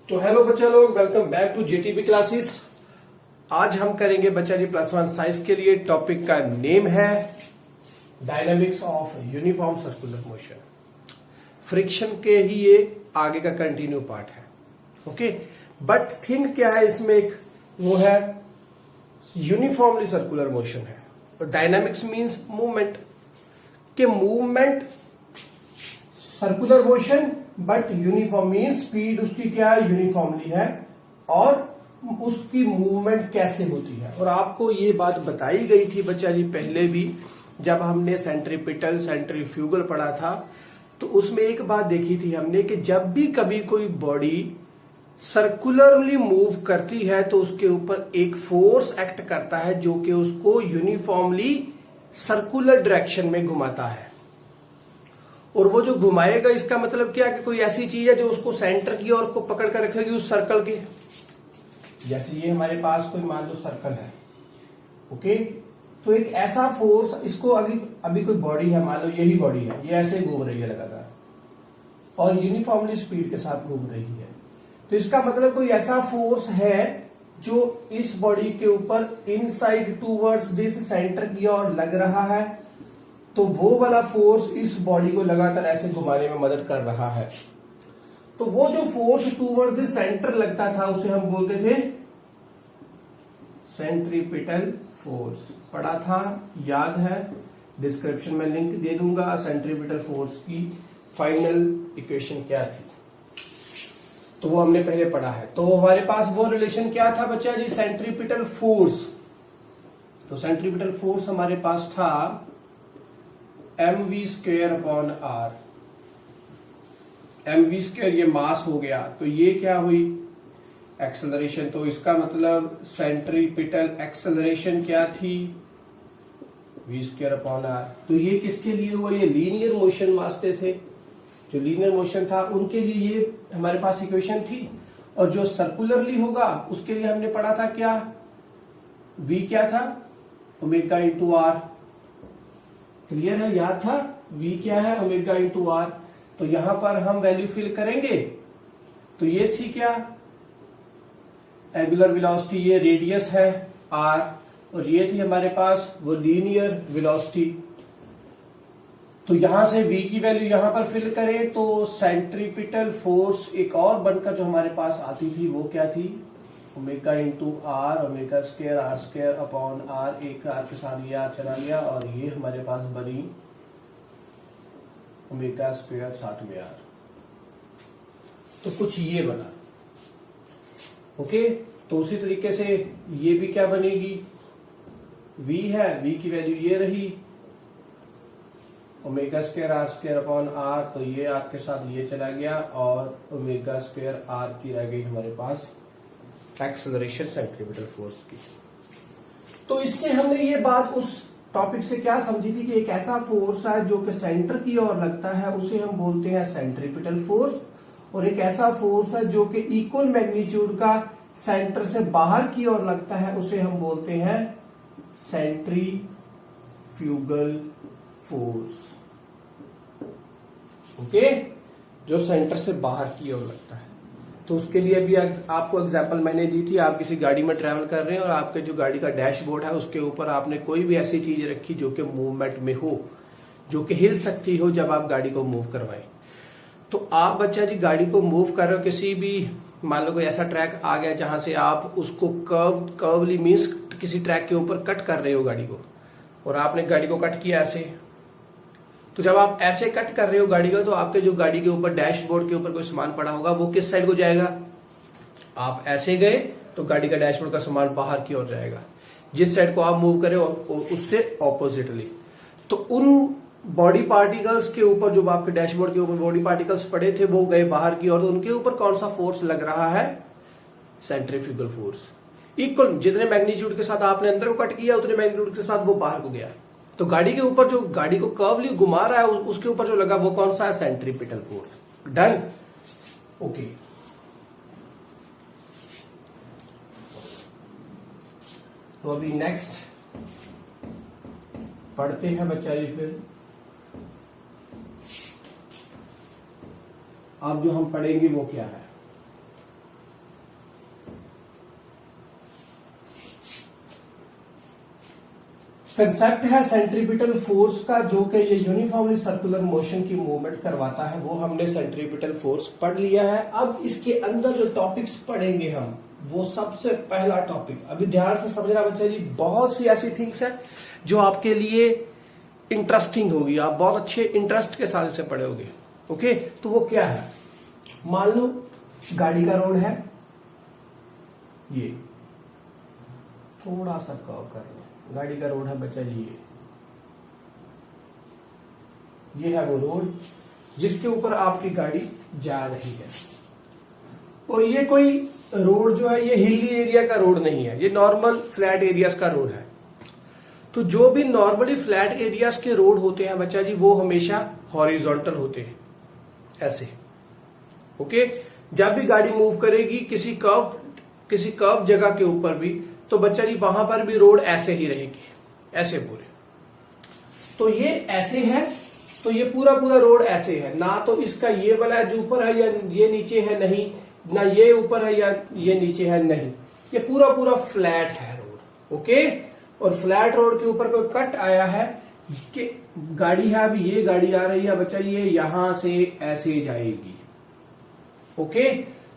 तो हेलो बच्चा लोग, welcome back to JTB classes. आज हम करेंगे बच्चा जी +1 साइंस के लिए। टॉपिक का नेम है dynamics of uniform circular motion. Friction के ही ये आगे का कंटिन्यू पार्ट है। ओके, बट थिंग क्या है इसमें, एक वो है यूनिफॉर्मली सर्कुलर मोशन है और डायनामिक्स मींस मूवमेंट के movement circular motion, but uniform mean speed उसकी क्या है, यूनिफॉर्मली है और उसकी मूवमेंट कैसे होती है। और आपको ये बात बताई गई थी बच्चा जी पहले भी, जब हमने सेंट्रीपिटल सेंट्रीफ्यूगल पढ़ा था तो उसमें एक बात देखी थी हमने कि जब भी कभी कोई बॉडी सर्कुलरली मूव करती है तो उसके ऊपर एक फोर्स एक्ट करता है जो कि उसको यूनिफॉर्मली सर्कुलर डायरेक्शन में घुमाता है। और वो जो घुमाएगा इसका मतलब क्या कि कोई ऐसी चीज है जो उसको सेंटर की ओर को पकड़ कर रखेगी उस सर्कल के। जैसे ये हमारे पास कोई मान लो सर्कल है, ओके, तो एक ऐसा फोर्स, इसको अभी कोई बॉडी है, मान लो यही बॉडी है, ये ऐसे घूम रही है लगातार और यूनिफॉर्मली स्पीड के साथ घूम रही है। तो इसका मतलब कोई ऐसा फोर्स है जो इस बॉडी के ऊपर इनसाइड टूवर्ड्स दिस सेंटर की ओर लग रहा है, तो वो वाला फोर्स इस बॉडी को लगातार ऐसे घुमाने में मदद कर रहा है। तो वो जो फोर्स टूवर्ड दिस सेंटर लगता था उसे हम बोलते थे सेंट्रीपिटल फोर्स। पढ़ा था, याद है, डिस्क्रिप्शन में लिंक दे दूंगा। सेंट्रीपिटल फोर्स की फाइनल इक्वेशन क्या थी तो वो हमने पहले पढ़ा है। तो हमारे पास वो रिलेशन क्या था बच्चा जी, सेंट्रीपिटल फोर्स। तो सेंट्रीपिटल फोर्स हमारे पास था mv²/r। mv², ये मास हो गया, तो ये क्या हुई, एक्सेलरेशन। तो इसका मतलब सेंट्रीपिटल एक्सेलरेशन क्या थी, v²/r। तो ये किसके लिए हुआ, ये लीनियर मोशन वास्ते थे। जो लीनियर मोशन था उनके लिए ये हमारे पास इक्वेशन थी। और जो सर्कुलरली होगा उसके लिए हमने पढ़ा था क्या, v क्या था, ω/r। क्लियर है, याद था, v क्या है, ω/r। तो यहां पर हम वैल्यू फिल करेंगे तो ये थी क्या, एंगुलर वेलोसिटी, ये रेडियस है r, और ये थी हमारे पास वो लीनियर वेलोसिटी। तो यहां से v की वैल्यू यहां पर फिल करें तो सेंट्रीपिटल फोर्स एक और बनकर जो हमारे पास आती थी वो क्या थी, ω/r, ω²r²/r। एक r के साथ ये r चला गया और ये हमारे पास बनी ω² साथ में r। तो कुछ ये बना, ओके। तो उसी तरीके से ये भी क्या बनेगी, v है, v की वैल्यू ये रही ω²r²/r। तो ये r के साथ ये चला गया और ω²r की रह गई हमारे पास एक्सेलरेशन सेंट्रीपिटल फोर्स की। तो इससे हमने ये बात उस टॉपिक से क्या समझी थी कि एक ऐसा फोर्स है जो कि सेंटर की ओर लगता है उसे हम बोलते हैं सेंट्रीपिटल फोर्स, और एक ऐसा फोर्स है जो कि इक्वल मैग्नीट्यूड का सेंटर से बाहर की ओर लगता है उसे हम बोलते हैं सेंट्रीफ्यूगल फोर्स। ओके, जो सेंटर से बाहर की ओर लगता है। तो उसके लिए भी आपको एग्जांपल मैंने दी थी, आप किसी गाड़ी में ट्रैवल कर रहे हैं और आपके जो गाड़ी का डैशबोर्ड है उसके ऊपर आपने कोई भी ऐसी चीज रखी जो कि मूवमेंट में हो, जो कि हिल सकती हो जब आप गाड़ी को मूव करवाएं। तो आप बच्चा जी गाड़ी को मूव कर रहे हो, किसी भी मान लो कोई ऐसा ट्रैक आ गया जहां से आप उसको कर्वली मीन्स किसी ट्रैक के ऊपर कट कर रहे हो गाड़ी को, और आपने गाड़ी को कट किया ऐसे। तो जब आप ऐसे कट कर रहे हो गाड़ी को तो आपके जो गाड़ी के ऊपर डैशबोर्ड के ऊपर कोई सामान पड़ा होगा वो किस साइड को जाएगा, आप ऐसे गए तो गाड़ी का डैशबोर्ड का सामान बाहर की ओर जाएगा, जिस साइड को आप मूव करें उससे ऑपोजिटली। तो उन बॉडी पार्टिकल्स के ऊपर जो आपके डैशबोर्ड के ऊपर बॉडी पार्टिकल्स पड़े थे वो गए बाहर की ओर, तो उनके ऊपर कौन सा फोर्स लग रहा है, सेंट्रीफ्यूगल फोर्स। इक्वल जितने मैग्नीट्यूड के साथ आपने अंदर को कट किया उतने मैग्नीट्यूड के साथ वो बाहर को गया। तो गाड़ी के ऊपर जो गाड़ी को कर्वली घुमा रहा है उसके ऊपर जो लगा वो कौन सा है, सेंट्रीपिटल फोर्स। Done, okay. तो अभी नेक्स्ट पढ़ते हैं बच्चा जी। फिर अब जो हम पढ़ेंगे वो क्या है, कंसेप्ट है सेंट्रीपिटल फोर्स का, जो कि ये यूनिफॉर्मली सर्कुलर मोशन की मूवमेंट करवाता है, वो हमने सेंट्रीपिटल फोर्स पढ़ लिया है। अब इसके अंदर जो टॉपिक्स पढ़ेंगे हम, वो सबसे पहला टॉपिक, अभी ध्यान से समझना बच्चा जी, बहुत सी ऐसी थिंग्स है जो आपके लिए इंटरेस्टिंग होगी, आप बहुत अच्छे इंटरेस्ट के साथ इसे पढ़ोगे। ओके, तो वो क्या है, मान लो गाड़ी का रोड है, ये थोड़ा सा कर्व कर लो, गाड़ी का रोड है बच्चा जी, ये है वो रोड जिसके ऊपर आपकी गाड़ी जा रही है। और ये कोई रोड जो है, ये हिली एरिया का रोड नहीं है, ये नॉर्मल फ्लैट एरियाज का रोड है। तो जो भी नॉर्मली फ्लैट एरियाज के रोड होते हैं बच्चा जी, वो हमेशा हॉरिजॉन्टल होते हैं, ऐसे। ओके, जब भी गाड़ी मूव करेगी किसी कर्व जगह के ऊपर भी, तो बच्चा जी वहां पर भी रोड ऐसे ही रहेगी, ऐसे पूरे। तो ये ऐसे है, तो ये पूरा रोड ऐसे है, ना तो इसका ये वाला जो ऊपर है या ये नीचे है, नहीं, ना ये ऊपर है या ये नीचे है, नहीं, ये पूरा फ्लैट है रोड। ओके, और फ्लैट रोड के ऊपर कोई कट आया है कि गाड़ी है, अभी ये गाड़ी आ रही है बच्चा, ये यहां से ऐसे जाएगी। ओके,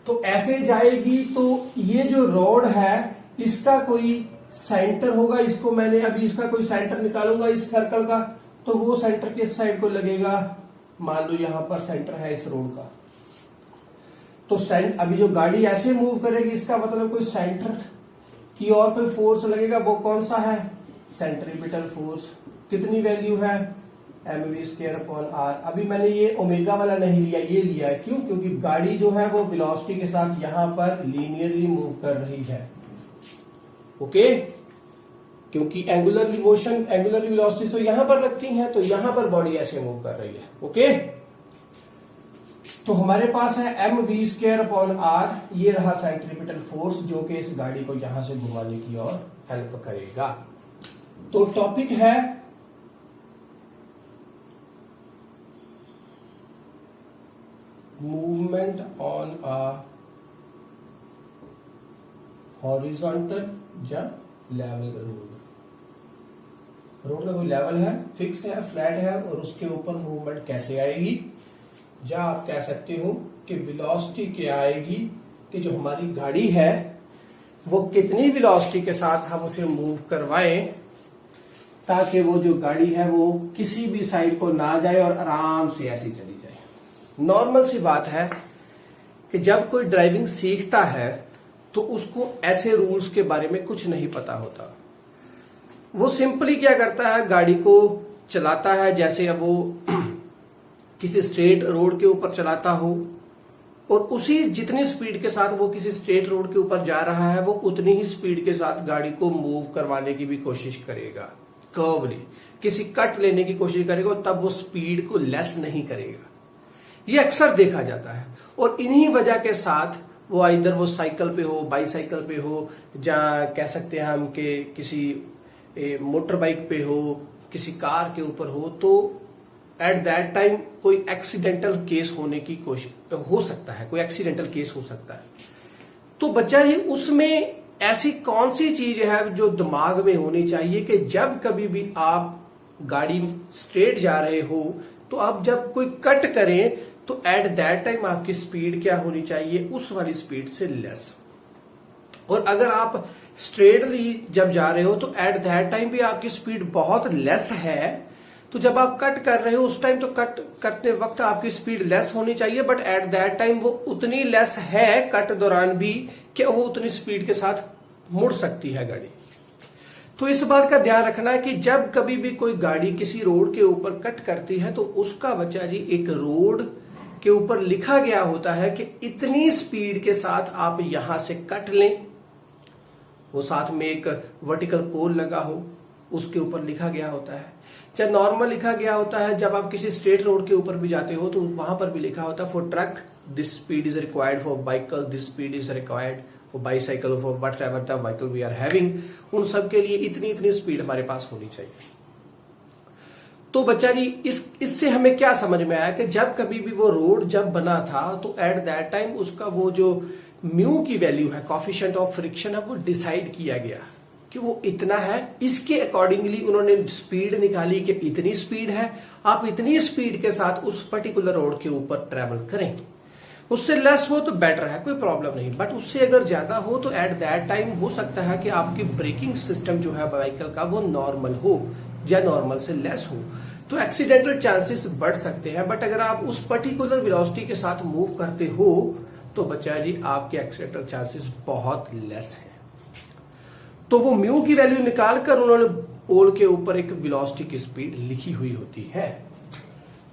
तो ऐसे जाएगी, तो ये जो रोड है इसका कोई सेंटर होगा, इसको मैंने अभी इसका कोई सेंटर निकालूंगा इस सर्कल का, तो वो सेंटर किस साइड को लगेगा, मान लो यहां पर सेंटर है इस रोड का, तो अभी जो गाड़ी ऐसे मूव करेगी, इसका मतलब कोई सेंटर की और कोई फोर्स लगेगा, वो कौन सा है, सेंट्रीपिटल फोर्स। कितनी वैल्यू है, mv²/r। अभी मैंने ये ओमेगा वाला नहीं लिया, ये लिया है, क्यों, क्योंकि गाड़ी जो है वो वेलोसिटी के साथ यहां पर लीनियरली मूव कर रही है। ओके, क्योंकि एंगुलर मोशन, एंगुलर वेलोसिटी तो यहां पर लगती हैं, तो यहां पर बॉडी ऐसे मूव कर रही है। ओके, तो हमारे पास है mv²/r, ये रहा सेंट्रीपिटल फोर्स, जो कि इस गाड़ी को यहां से घुमाने की ओर हेल्प करेगा। तो टॉपिक है मूवमेंट ऑन अ हॉरिजॉन्टल या लेवल रोड। रोड का कोई लेवल है, फिक्स है, फ्लैट है, और उसके ऊपर मूवमेंट कैसे आएगी, या आप कह सकते हो कि वेलोसिटी क्या आएगी, कि जो हमारी गाड़ी है वो कितनी वेलोसिटी के साथ हम उसे मूव करवाएं, ताकि वो जो गाड़ी है वो किसी भी साइड को ना जाए और आराम से ऐसी चली जाए। नॉर्मल सी बात है कि जब कोई ड्राइविंग सीखता है तो उसको ऐसे रूल्स के बारे में कुछ नहीं पता होता। वो सिंपली क्या करता है, गाड़ी को चलाता है, जैसे अब वो किसी स्ट्रेट रोड के ऊपर चलाता हो, और उसी जितनी स्पीड के साथ वो किसी स्ट्रेट रोड के ऊपर जा रहा है, वो उतनी ही स्पीड के साथ गाड़ी को मूव करवाने की भी कोशिश करेगा, कर्वली किसी कट लेने की कोशिश करेगा, तब वो स्पीड को लेस नहीं करेगा। ये अक्सर देखा जाता है, और इन्हीं वजह के साथ वो इधर वो साइकिल पे हो, बाईसाइकिल पे हो, या कह सकते हैं हम कि किसी मोटर बाइक पे हो, किसी कार के ऊपर हो, तो एट दैट टाइम कोई एक्सीडेंटल केस होने की कोशिश हो सकता है, कोई एक्सीडेंटल केस हो सकता है। तो बच्चा जी उसमें ऐसी कौन सी चीज है जो दिमाग में होनी चाहिए कि जब कभी भी आप गाड़ी स्ट्रेट जा रहे हो, तो आप जब कोई कट करें तो एट दैट टाइम आपकी स्पीड क्या होनी चाहिए, उस वाली स्पीड से लेस। और अगर आप स्ट्रेटली जब जा रहे हो तो एट दैट टाइम भी आपकी स्पीड बहुत लेस है, तो जब आप कट कर रहे हो उस टाइम तो कट करते वक्त आपकी स्पीड लेस होनी चाहिए, बट एट दैट टाइम वो उतनी लेस है कट दौरान भी कि वो उतनी स्पीड के साथ मुड़ सकती है गाड़ी। तो इस बात का ध्यान रखना है कि जब कभी भी कोई गाड़ी किसी रोड के ऊपर कट करती है, तो उसका बच्चा जी एक रोड के ऊपर लिखा गया होता है कि इतनी स्पीड के साथ आप यहां से कट लें, वो साथ में एक वर्टिकल पोल लगा हो, उसके ऊपर लिखा गया होता है। जब नॉर्मल लिखा गया होता है, जब आप किसी स्ट्रेट रोड के ऊपर भी जाते हो तो वहां पर भी लिखा होता है for truck this speed is required, for bike this speed is required, for bicycle, for whatever the vehicle we are having, उन सब के लिए इतनी इतनी स्पीड हमारे पास होनी चाहिए। तो बच्चा जी इससे हमें क्या समझ में आया कि जब कभी भी वो रोड जब बना था तो एट दैट टाइम उसका वो जो म्यू की वैल्यू है, कोफिशिएंट ऑफ फ्रिक्शन है, वो डिसाइड किया गया। कि वो इतना है, इसके अकॉर्डिंगली उन्होंने स्पीड निकाली कि इतनी स्पीड है, आप इतनी स्पीड के साथ उस पर्टिकुलर रोड के ऊपर ट्रेवल करें। उससे लेस हो तो बेटर है, कोई प्रॉब्लम नहीं, बट उससे अगर ज्यादा हो तो एट दैट टाइम हो सकता है कि आपकी ब्रेकिंग सिस्टम जो है व्हीकल का वो नॉर्मल हो या नॉर्मल से लेस हो, तो एक्सीडेंटल चांसेस बढ़ सकते हैं। बट अगर आप उस पर्टिकुलर वेलोसिटी के साथ मूव करते हो तो बच्चा जी आपके एक्सीडेंटल चांसेस बहुत लेस हैं। तो वो म्यू की वैल्यू निकालकर उन्होंने पोल के ऊपर एक वेलोसिटी की स्पीड लिखी हुई होती है।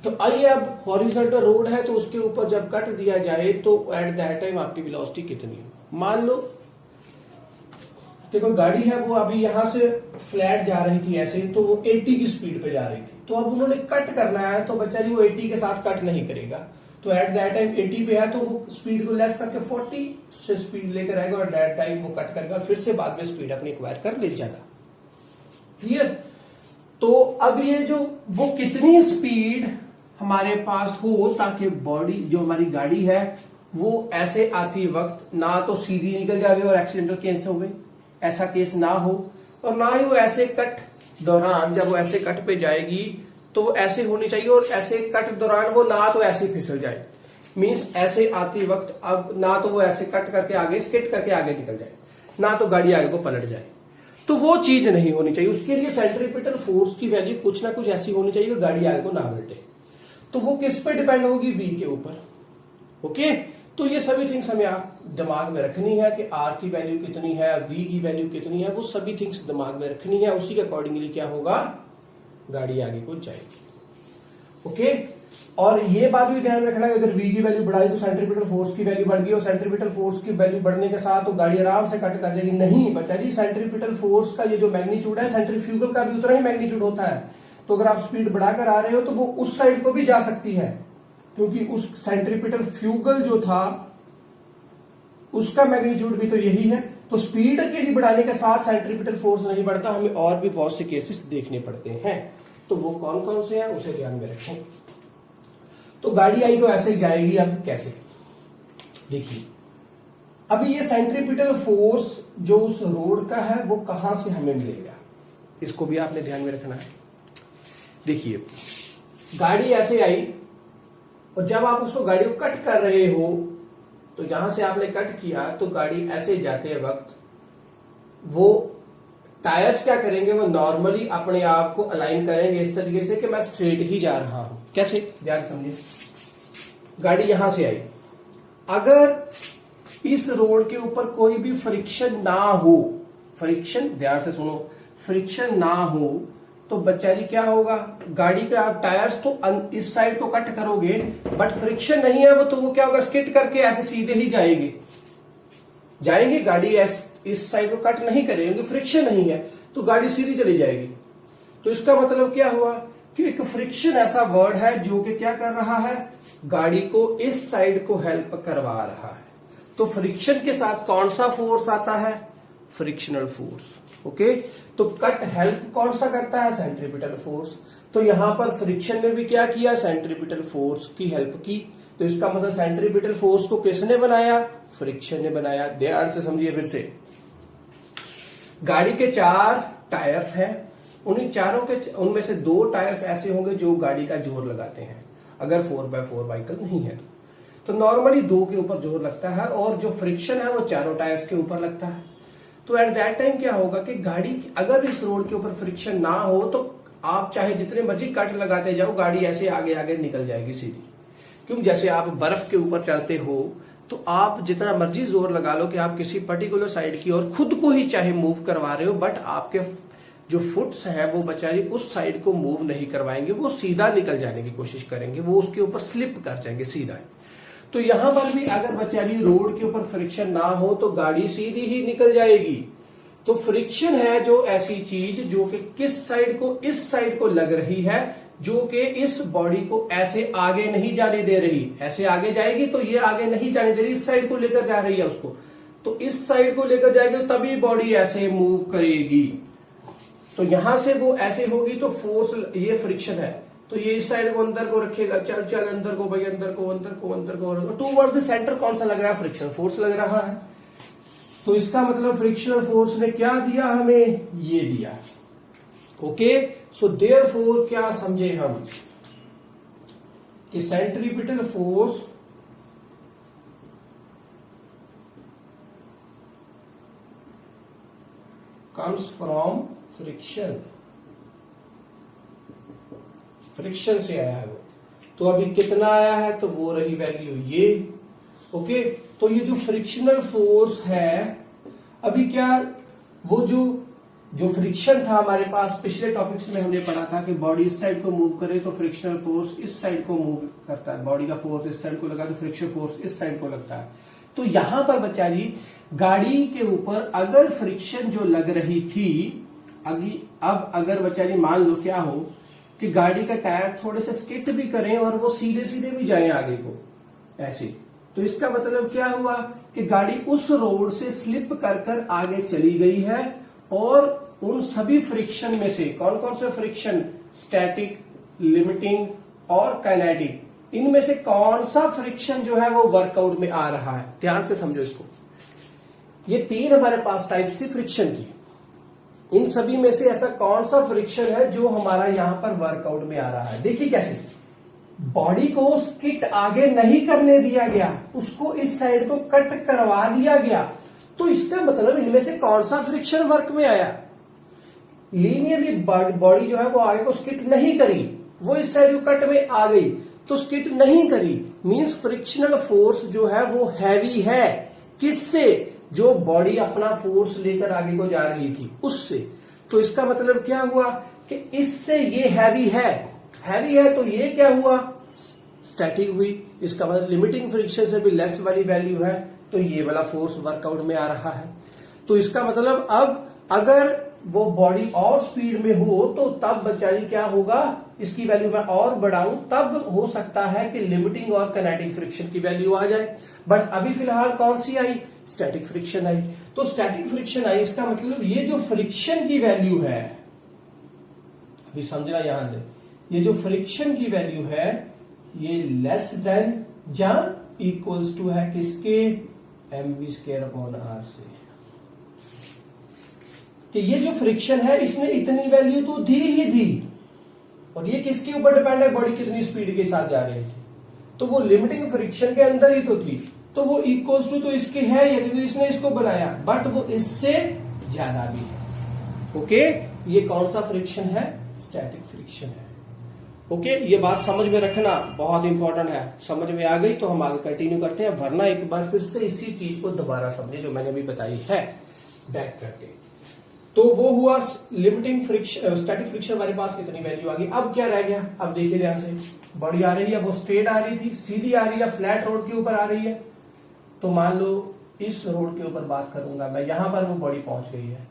तो आइए अब हॉरिजॉन्टल रोड है तो उसके ऊपर जब कट दिया जाए तो एट दैट टाइम आपकी वेलोसिटी कितनी हो। मान लो देखो गाड़ी है वो अभी यहां से फ्लैट जा रही थी ऐसे, तो वो 80 की स्पीड पे जा रही थी, तो अब उन्होंने कट करना है तो बच्चा जी वो 80 के साथ कट नहीं करेगा, तो एट दैट टाइम 80 पे है तो वो स्पीड को लेस करके 40 से स्पीड लेकर आएगा और दैट टाइम वो कट करेगा, फिर से बाद में स्पीड अपनी एक्वायर कर ले जाएगा। क्लियर? तो अब ये जो वो कितनी स्पीड हमारे पास हो ताकि बॉडी जो हमारी गाड़ी है वो ऐसे आती वक्त ना तो सीधी निकल जाए और एक्सीडेंटल केस हो गई, ऐसा केस ना हो, और ना ही वो ऐसे कट दौरान जब वो ऐसे कट पे जाएगी तो वो ऐसे होनी चाहिए, और ऐसे कट दौरान वो ना तो ऐसे फिसल जाए, मींस ऐसे आती वक्त अब ना तो वो ऐसे कट करके आगे स्किट करके आगे निकल जाए, ना तो गाड़ी आगे को पलट जाए, तो वो चीज नहीं होनी चाहिए। उसके लिए सेंट्रीपिटल फोर्स की वैल्यू कुछ ना कुछ ऐसी होनी चाहिए कि गाड़ी आगे को ना पलटे। तो वो किस पे डिपेंड होगी? वी के ऊपर। ओके, तो ये सभी थिंग्स हमें आप दिमाग में रखनी है कि आर की वैल्यू कितनी है, वी की वैल्यू कितनी है, वो सभी थिंग्स दिमाग में रखनी है। उसी के अकॉर्डिंगली क्या होगा, गाड़ी आगे को जाएगी। ओके, और ये बात भी ध्यान रखना है अगर वी की वैल्यू बढ़ाई तो सेंट्रीपिटल फोर्स की वैल्यू बढ़ गई, और सेंट्रीपिटल फोर्स की वैल्यू बढ़ने के साथ तो गाड़ी आराम से कट कर जाएगी। नहीं बच्चा जी, सेंट्रीपिटल फोर्स का ये जो मैग्नीट्यूड है सेंट्रीफ्यूगल का भी उतना ही मैग्नीट्यूड होता है, तो अगर आप स्पीड बढ़ाकर आ रहे हो तो वो उस साइड को भी जा सकती है, क्योंकि उस सेंट्रीपिटल फ्यूगल जो था उसका मैग्नीट्यूड भी तो यही है। तो स्पीड के लिए बढ़ाने के साथ सेंट्रीपिटल फोर्स नहीं बढ़ता, हमें और भी बहुत से केसेस देखने पड़ते हैं। तो वो कौन कौन से हैं उसे ध्यान में रखें। तो गाड़ी आई तो ऐसे जाएगी, अब कैसे देखिए, अभी ये सेंट्रीपिटल फोर्स जो उस रोड का है वो कहां से हमें मिलेगा, इसको भी आपने ध्यान में रखना है। देखिए गाड़ी ऐसे आई और जब आप उसको गाड़ी को कट कर रहे हो तो यहां से आपने कट किया तो गाड़ी ऐसे जाते वक्त वो टायर्स क्या करेंगे, वो नॉर्मली अपने आप को अलाइन करेंगे इस तरीके से कि मैं स्ट्रेट ही जा रहा हूं। कैसे, ध्यान समझिए, गाड़ी यहां से आई, अगर इस रोड के ऊपर कोई भी फ्रिक्शन ना हो, फ्रिक्शन ध्यान से सुनो, फ्रिक्शन ना हो तो बच्चारी क्या होगा, गाड़ी का आप टायर्स तो इस साइड को कट करोगे बट फ्रिक्शन नहीं है वो, तो वो क्या होगा, स्किट करके ऐसे सीधे ही जाएंगे गाड़ी इस साइड को कट नहीं करेंगे, फ्रिक्शन नहीं है तो गाड़ी सीधी चली जाएगी। तो इसका मतलब क्या हुआ कि एक फ्रिक्शन ऐसा वर्ड है जो कि क्या कर रहा है, गाड़ी को इस साइड को हेल्प करवा रहा है। तो फ्रिक्शन के साथ कौन सा फोर्स आता है, फ्रिक्शनल फोर्स। ओके, तो कट हेल्प कौन सा करता है, सेंट्रीपिटल फोर्स। तो यहां पर फ्रिक्शन ने भी क्या किया, सेंट्रीपिटल फोर्स की हेल्प की। तो इसका मतलब सेंट्रीपिटल फोर्स को किसने बनाया, फ्रिक्शन ने बनाया। ध्यान से समझिए फिर से, गाड़ी के 4 टायर्स हैं, उन्हीं चारों के उनमें से 2 टायर्स ऐसे होंगे जो गाड़ी का जोर लगाते हैं, अगर 4x4 व्हीकल नहीं है तो नॉर्मली 2 के ऊपर जोर लगता है, और जो फ्रिक्शन है वो चारों टायर्स के ऊपर लगता है। तो एट दैट टाइम क्या होगा कि गाड़ी अगर इस रोड के ऊपर फ्रिक्शन ना हो तो आप चाहे जितने मर्जी कट लगाते जाओ, गाड़ी ऐसे आगे आगे निकल जाएगी सीधी। क्योंकि जैसे आप बर्फ के ऊपर चलते हो तो आप जितना मर्जी जोर लगा लो कि आप किसी पर्टिकुलर साइड की और खुद को ही चाहे मूव करवा रहे हो, बट आपके जो फुट्स हैं वो बेचारी उस साइड को मूव नहीं करवाएंगे, वो सीधा निकल जाने की कोशिश करेंगे, वो उसके ऊपर स्लिप कर जाएंगे सीधा। तो यहां पर भी अगर बेचारी रोड के ऊपर फ्रिक्शन ना हो तो गाड़ी सीधी ही निकल जाएगी। तो फ्रिक्शन है जो ऐसी चीज जो कि किस साइड को, इस साइड को लग रही है, जो कि इस बॉडी को ऐसे आगे नहीं जाने दे रही। ऐसे आगे जाएगी तो ये आगे नहीं जाने दे रही, इस साइड को लेकर जा रही है उसको, तो इस साइड को लेकर जाएगी तो तभी बॉडी ऐसे मूव करेगी। तो यहां से वो ऐसे होगी तो फोर्स, ये फ्रिक्शन है, तो ये इस साइड को अंदर को रखेगा, चल चल अंदर को भाई, अंदर को अंदर को अंदर को, टूवर्ड द सेंटर कौन सा लग रहा है, फ्रिक्शन फोर्स लग रहा है। तो इसका मतलब फ्रिक्शनल फोर्स ने क्या दिया हमें, ये दिया। ओके, सो देयरफॉर क्या समझे हम कि centripetal force comes from friction, friction से आया है वो। तो अभी कितना आया है, तो वो रही वैल्यू ये। ओके, तो ये जो फ्रिक्शनल फोर्स है, अभी क्या वो जो फ्रिक्शन था हमारे पास, पिछले टॉपिक्स में हमने पढ़ा था कि बॉडी इस साइड को मूव करे तो फ्रिक्शनल फोर्स इस साइड को मूव करता है, बॉडी का फोर्स इस साइड को लगा तो फ्रिक्शन फोर्स इस साइड को लगता है। तो यहां पर बच्चा जी गाड़ी के ऊपर अगर फ्रिक्शन जो लग रही थी, अब अगर बच्चा जी मान लो क्या हो कि गाड़ी का टायर थोड़े से स्किट भी करें और वो सीधे सीधे भी जाए आगे को ऐसे, तो इसका मतलब क्या हुआ कि गाड़ी उस रोड से स्लिप कर कर आगे चली गई है। और उन सभी फ्रिक्शन में से कौन कौन से फ्रिक्शन, स्टैटिक, लिमिटिंग और काइनेटिक, इनमें से कौन सा फ्रिक्शन जो है वो वर्कआउट में आ रहा है, ध्यान से समझो इसको। ये तीन हमारे पास टाइप्स थी फ्रिक्शन की, इन सभी में से ऐसा कौन सा फ्रिक्शन है जो हमारा यहां पर वर्कआउट में आ रहा है। देखिए कैसे, बॉडी को स्किट आगे नहीं करने दिया गया, उसको इस साइड को कट करवा दिया गया, तो इसका मतलब इनमें से कौन सा फ्रिक्शन वर्क में आया। लीनियरली बॉडी जो है वो आगे को स्किट नहीं करी, वो इस साइड को कट में आ गई, तो स्किट नहीं करी, मींस फ्रिक्शनल फोर्स जो है वो हैवी है। किससे, जो बॉडी अपना फोर्स लेकर आगे को जा रही थी उससे। तो इसका मतलब क्या हुआ कि इससे ये हैवी है तो ये क्या हुआ, स्टैटिक हुई। इसका मतलब लिमिटिंग फ्रिक्शन से भी लेस वाली वैल्यू है, तो ये वाला फोर्स वर्कआउट में आ रहा है। तो इसका मतलब अब अगर वो बॉडी और स्पीड में हो तो तब बच्चाई क्या होगा, इसकी वैल्यू मैं और बढ़ाऊं तब हो सकता है कि लिमिटिंग और काइनेटिक फ्रिक्शन की वैल्यू आ जाए। बट अभी फिलहाल कौन सी आई, स्टैटिक फ्रिक्शन आई। तो स्टैटिक फ्रिक्शन आई, इसका मतलब ये जो फ्रिक्शन की वैल्यू है, अभी समझना यहां से, ये जो फ्रिक्शन की वैल्यू है ये लेस देन या इक्वल्स टू है किसके, mv²/r से। कि ये जो फ्रिक्शन है इसने इतनी वैल्यू तो दी ही दी, और ये किसके ऊपर डिपेंड है, बॉडी कितनी स्पीड के साथ जा रही थी, तो वो लिमिटिंग फ्रिक्शन के अंदर ही तो थी, तो वो इक्वल्स टू तो इसके है, क्योंकि इसने इसको बनाया, बट वो इससे ज्यादा भी है। ओके, ये कौन सा फ्रिक्शन है, स्टैटिक फ्रिक्शन है। ओके, ये बात समझ में रखना बहुत इंपॉर्टेंट है। समझ में आ गई तो हम आगे कंटिन्यू करते हैं, वरना एक बार फिर से इसी चीज को दोबारा समझे जो मैंने अभी बताई है बैक करके। तो वो हुआ लिमिटिंग फ्रिक्शन, स्टैटिक फ्रिक्शन हमारे पास कितनी वैल्यू आ गई। अब क्या रह गया, अब देखिए ध्यान से, बॉडी आ रही है, वो स्ट्रेट आ रही थी, सीधी आ रही है, फ्लैट रोड के ऊपर आ रही है। तो मान लो इस रोड के ऊपर बात करूंगा मैं, यहां पर वो बॉडी पहुंच गई है,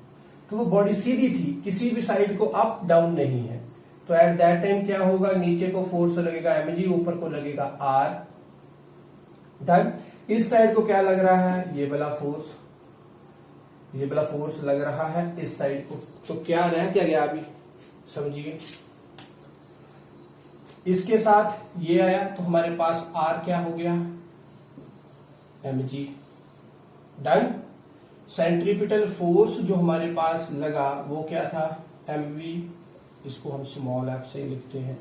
तो वो बॉडी सीधी थी, किसी भी साइड को अप डाउन नहीं है। तो एट दैट टाइम क्या होगा, नीचे को फोर्स लगेगा mg, ऊपर को लगेगा r। डन। इस साइड को क्या लग रहा है, ये वाला फोर्स, ये वाला फोर्स लग रहा है इस साइड को। तो क्या रह क्या गया अभी समझिए, इसके साथ ये आया तो हमारे पास r क्या हो गया, mg। डन। सेंट्रीपिटल फोर्स जो हमारे पास लगा वो क्या था, mv, इसको हम स्मॉल f से लिखते हैं,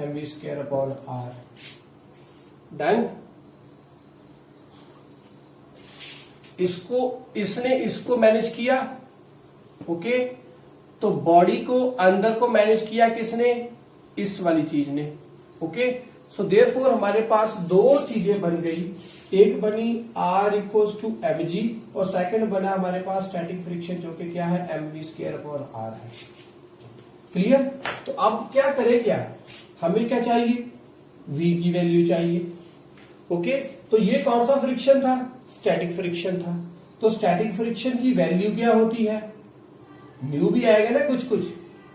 mv²/r। डन। इसने इसको मैनेज किया। ओके, तो बॉडी को अंदर को मैनेज किया किसने, इस वाली चीज ने। ओके, सो देयरफॉर हमारे पास दो चीजें बन गई, एक बनी R इक्वल्स टू mg और सेकंड बना हमारे पास स्टैटिक फ्रिक्शन जो कि क्या है, mv²/r है। क्लियर। तो अब क्या करें, क्या हमें क्या चाहिए, v की वैल्यू चाहिए। ओके, तो ये कौन सा फ्रिक्शन था, स्टैटिक फ्रिक्शन था। तो स्टैटिक फ्रिक्शन की वैल्यू क्या होती है, न्यू भी आएगा ना कुछ कुछ,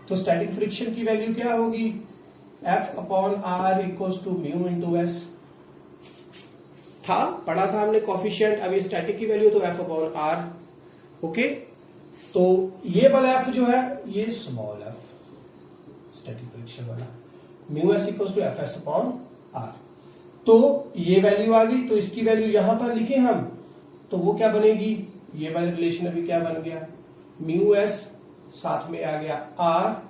तो स्टैटिक फ्रिक्शन की वैल्यू क्या होगी, F/r equals to mu into s. था, पढ़ा था हमने कॉफिशिएंट। अभी स्टैटिक की वैल्यू तो F/r। ओके, तो ये वाला F जो है ये स्मॉल f, स्टैटिक फ्रिक्शन वाला, mu s equals to Fs/r। तो ये वैल्यू आ गई, तो इसकी वैल्यू यहां पर लिखे हम, तो वो क्या बनेगी, ये वाला रिलेशन अभी क्या बन गया, म्यू एस साथ में आ गया r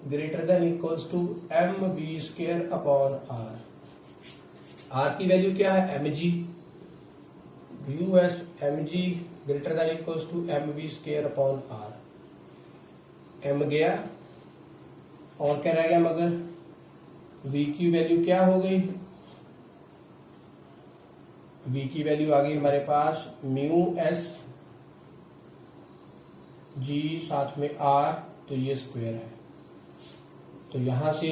greater than equals to M we square upon r. R की वैल्यू क्या है, m g, mu s m g greater than equals to M we square upon r. M गया और क्या रह गया मगर, v की वैल्यू क्या हो गई, v की वैल्यू आ गई हमारे पास म्यू एस जी साथ में r, तो ये स्क्वायर है, तो यहां से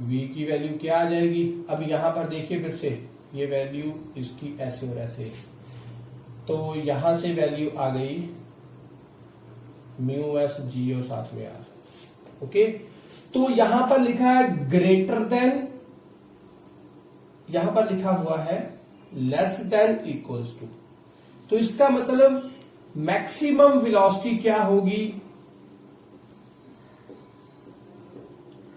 v की वैल्यू क्या आ जाएगी। अब यहां पर देखिए फिर से ये वैल्यू इसकी ऐसे और ऐसे, तो यहां से वैल्यू आ गई म्यू एस जी और साथ में r। ओके, तो यहां पर लिखा है ग्रेटर देन, यहां पर लिखा हुआ है लेस देन इक्वल्स टू, तो इसका मतलब मैक्सिमम वेलोसिटी क्या होगी,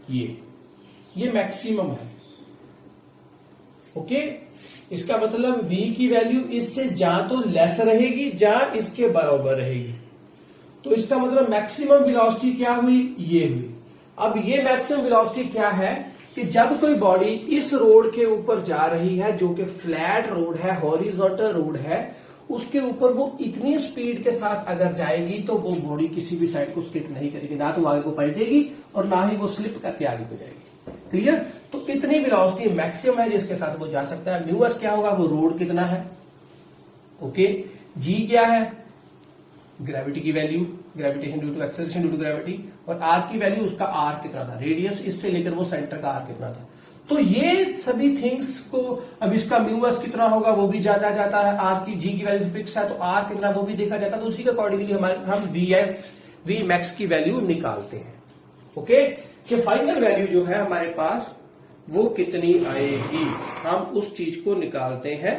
ये मैक्सिमम है। ओके, इसका मतलब v की वैल्यू इससे जा तो लेस रहेगी जा इसके बराबर रहेगी, तो इसका मतलब मैक्सिमम वेलोसिटी क्या हुई, ये हुई। अब ये मैक्सिमम वेलोसिटी क्या है कि जब कोई बॉडी इस रोड के ऊपर जा रही है जो कि फ्लैट रोड है, हॉरिजॉन्टल रोड है, उसके ऊपर वो इतनी स्पीड के साथ अगर जाएगी तो वो बॉडी किसी भी साइड को स्किप नहीं करेगी, ना तो आगे को पलटेगी और ना ही वो स्लिप करके आगे को जाएगी। क्लियर, तो इतनी वेलोसिटी मैक्सिमम है जिसके साथ वो जा सकता है। म्यू एस क्या होगा, वो रोड कितना है, ओके, जी क्या है, ग्रेविटी की value, gravitation due to acceleration due to gravity, और आर की वैल्यू उसका आर कितना था, रेडियस इससे लेकर वो सेंटर का आर कितना था। तो ये सभी थिंग्स को, अब इसका म्यू एस कितना होगा वो भी जाता जाता है, आर की जी की वैल्यू फिक्स है तो आर कितना वो भी देखा जाता है, तो उसी के अकॉर्डिंगली हम वी मैक्स की वैल्यू निकालते हैं। ओके, कि फाइनल वैल्यू जो है हमारे पास वो कितनी आएगी, हम उस चीज को निकालते हैं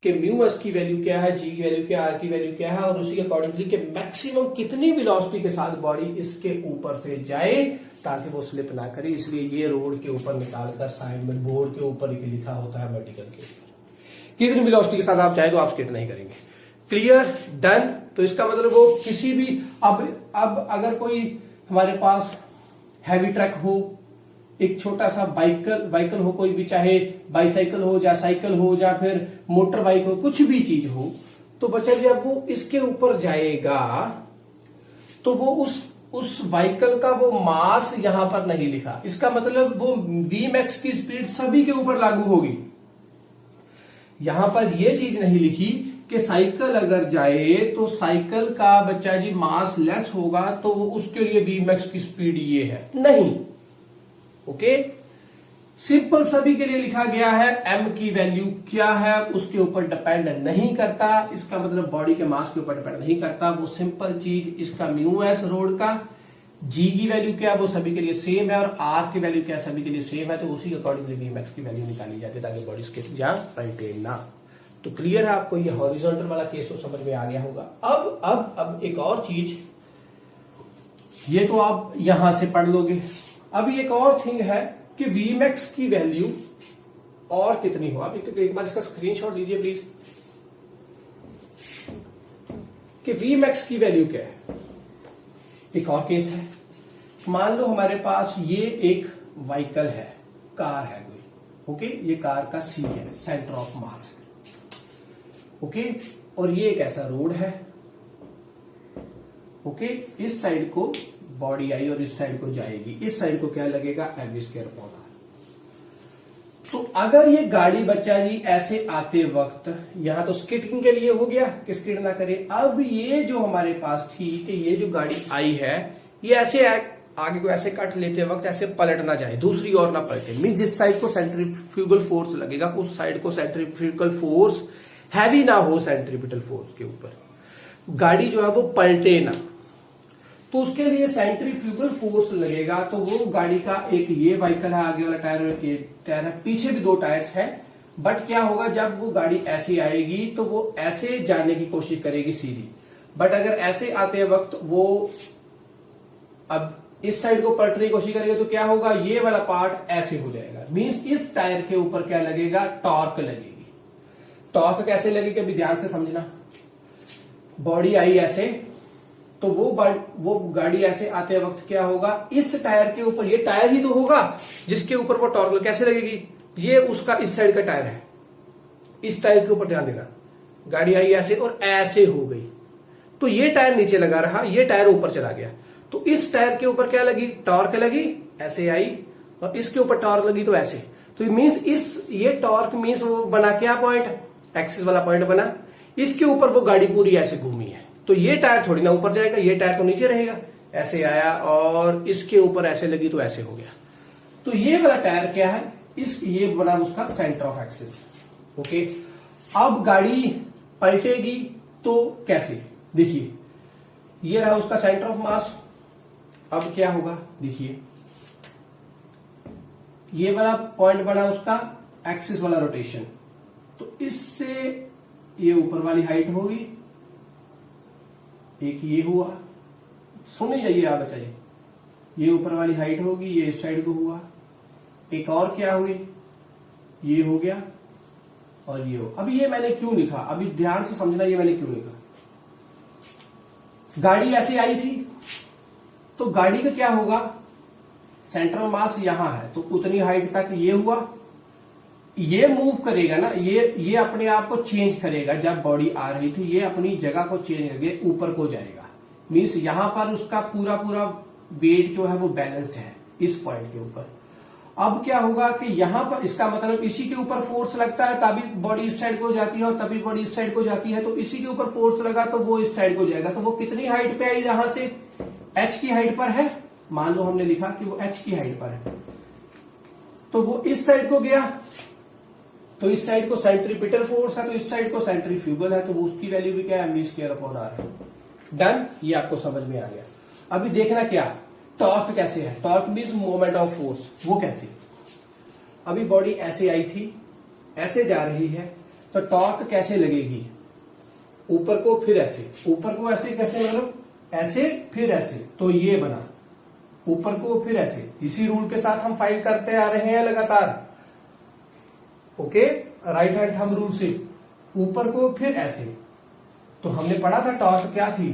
कि म्यू एस की वैल्यू क्या है, जी की वैल्यू क्या है, आर की वैल्यू क्या है, और उसी के अकॉर्डिंगली कि मैक्सिमम कितनी वेलोसिटी के साथ बॉडी इसके ऊपर से जाए ताकि वो स्लिप ना करे। इसलिए ये रोड के ऊपर निकालकर साइड में बोर्ड के ऊपर लिखा होता है मेडिकल के ऊपर कितनी वेलोसिटी के साथ आप चाहे तो आप स्किट नहीं करेंगे। Clear, done. तो इसका मतलब वो किसी भी, अब अगर कोई हमारे पास हैवी ट्रक हो, एक छोटा सा व्हीकल हो, कोई भी चाहे बाइसाइकिल हो या साइकिल हो या फिर मोटर बाइक हो, कुछ भी चीज हो, तो बच्चा जब वो इसके ऊपर जाएगा तो वो उस व्हीकल का वो मास यहां पर नहीं लिखा, इसका मतलब वो वी मैक्स की स्पीड सभी के ऊपर लागू होगी। यहां पर ये चीज नहीं लिखी कि साइकिल अगर जाए तो साइकिल का बच्चा जी मास लेस होगा तो उसके लिए वी मैक्स की स्पीड ये है, नहीं। ओके, सिंपल सभी के लिए लिखा गया है, एम की वैल्यू क्या है उसके ऊपर डिपेंड नहीं करता, इसका मतलब बॉडी के मास के ऊपर डिपेंड नहीं करता, वो सिंपल चीज इसका म्यू एस रोड का, जी की वैल्यू क्या है वो सभी के लिए सेम है, और आर की वैल्यू क्या है सभी के लिए सेम है, तो उसी अकॉर्डिंगली वी मैक्स की वैल्यू निकाली जाती है ताकि बॉडी स्किप या पलटे ना। तो क्लियर है आपको, ये हॉरिजॉन्टल वाला केस तो समझ में आ गया होगा। अब एक और चीज, ये तो आप यहां से पढ़ लोगे। अभी एक और थिंग है कि वी मैक्स की वैल्यू और कितनी हो। आप एक बार इसका स्क्रीनशॉट लीजिए प्लीज, कि वी मैक्स की वैल्यू क्या है। एक और केस है, मान लो हमारे पास ये एक व्हीकल है, कार है कोई, ओके, ये कार का सी है, सेंटर ऑफ मास है, ओके, और ये एक ऐसा रोड है, ओके, इस साइड को बॉडी आई और इस साइड को जाएगी, इस साइड को क्या लगेगा, एम स्क्वायर अपॉन आर। तो अगर ये गाड़ी बच्चा जी ऐसे आते वक्त, यहां तो स्किटिंग के लिए हो गया कि स्किट ना करे, अब ये जो हमारे पास थी कि ये जो गाड़ी आई है ये ऐसे आगे को ऐसे कट लेते वक्त ऐसे पलट ना जाए, दूसरी ओर ना पलटे, मीन जिस साइड को सेंट्रीफ्यूगल फोर्स लगेगा उस साइड को सेंट्रीफ्यूगल फोर्स हैवी ना हो सेंट्रीपिटल फोर्स के ऊपर, गाड़ी जो है वो पलटे ना, तो उसके लिए सेंट्रीफ्यूगल फोर्स लगेगा। तो वो गाड़ी का एक ये व्हीकल है, आगे वाला टायर और ये टायर है, पीछे भी दो टायर्स है, बट क्या होगा जब वो गाड़ी ऐसे आएगी तो वो ऐसे जाने की कोशिश करेगी सीधी, बट अगर ऐसे आते वक्त वो अब इस साइड को पलटने की कोशिश करेगा तो क्या होगा, ये वाला पार्ट ऐसे हो जाएगा। मींस इस टायर के ऊपर क्या लगेगा, टॉर्क लगेगी। टॉर्क कैसे लगेगी अभी ध्यान से समझना। बॉडी आई ऐसे, तो वो गाड़ी ऐसे आते वक्त क्या होगा, इस टायर के ऊपर, ये टायर ही तो होगा जिसके ऊपर वो टॉर्क कैसे लगेगी, ये उसका इस साइड का टायर है, इस टायर के ऊपर ध्यान देना। गाड़ी आई ऐसे और ऐसे हो गई, तो ये टायर नीचे लगा रहा, ये टायर ऊपर चला गया, तो इस टायर के ऊपर क्या लगी, टॉर्क लगी, ऐसे आई, और इसके ऊपर टॉर्क लगी तो ऐसे। तो मींस ये टॉर्क मींस वो बना क्या पॉइंट, एक्सिस वाला पॉइंट बना, इसके ऊपर वो गाड़ी पूरी ऐसे घूमी है। तो ये टायर थोड़ी ना ऊपर जाएगा, ये टायर तो नीचे रहेगा, ऐसे आया और इसके ऊपर ऐसे लगी तो ऐसे हो गया। तो ये वाला टायर क्या है, ये बना उसका सेंटर ऑफ एक्सिस। ओके, अब गाड़ी पलटेगी तो कैसे, देखिए ये रहा उसका सेंटर ऑफ मास। अब क्या होगा, देखिए ये वाला पॉइंट बना उसका एक्सिस वाला रोटेशन, तो इससे ये ऊपर वाली हाइट होगी, एक ये हुआ, सुन ही जाइए आप बच्चे, ये ऊपर वाली हाइट होगी, ये इस साइड को हुआ, एक और क्या हुई, ये हो गया और ये हो। अभी ये मैंने क्यों लिखा, अभी ध्यान से समझना, ये मैंने क्यों लिखा। गाड़ी ऐसे आई थी तो गाड़ी का क्या होगा, सेंट्रल मास यहां है तो उतनी हाइट तक ये हुआ, ये मूव करेगा ना, ये अपने आप को चेंज करेगा। जब बॉडी आ रही थी ये अपनी जगह को चेंज करके ऊपर को जाएगा, मीन्स यहां पर उसका पूरा वेट जो है वो बैलेंस्ड है इस पॉइंट के ऊपर। अब क्या होगा कि यहां पर इसका मतलब इसी के ऊपर फोर्स लगता है तभी बॉडी इस साइड को जाती है और तभी बॉडी इस साइड को जाती है, तो इसी के ऊपर फोर्स लगा तो वो इस साइड को जाएगा। तो वो कितनी हाइट पे आई, यहां से एच की हाइट पर है, मान लो हमने लिखा कि वो एच की हाइट पर है, तो वो इस साइड को गया, तो इस साइड को सेंट्रीपिटल फोर्स है, तो इस साइड को सेंट्रीफ्यूगल है, तो वो उसकी वैल्यू भी क्या है, mv²/r है। डन, ये आपको समझ में आ गया। अभी देखना क्या, टॉर्क कैसे है, torque means moment of force, वो कैसे। अभी बॉडी ऐसे आई थी, ऐसे जा रही है, तो टॉर्क कैसे लगेगी, ऊपर को फिर ऐसे, ऊपर को ऐसे कैसे, मतलब ऐसे फिर ऐसे, तो ये बना, ऊपर को फिर ऐसे। इसी रूल के साथ हम फाइंड करते आ रहे हैं लगातार। Okay, right hand thumb rule से, ऊपर को फिर ऐसे। तो हमने पढ़ा था टॉर्क क्या थी,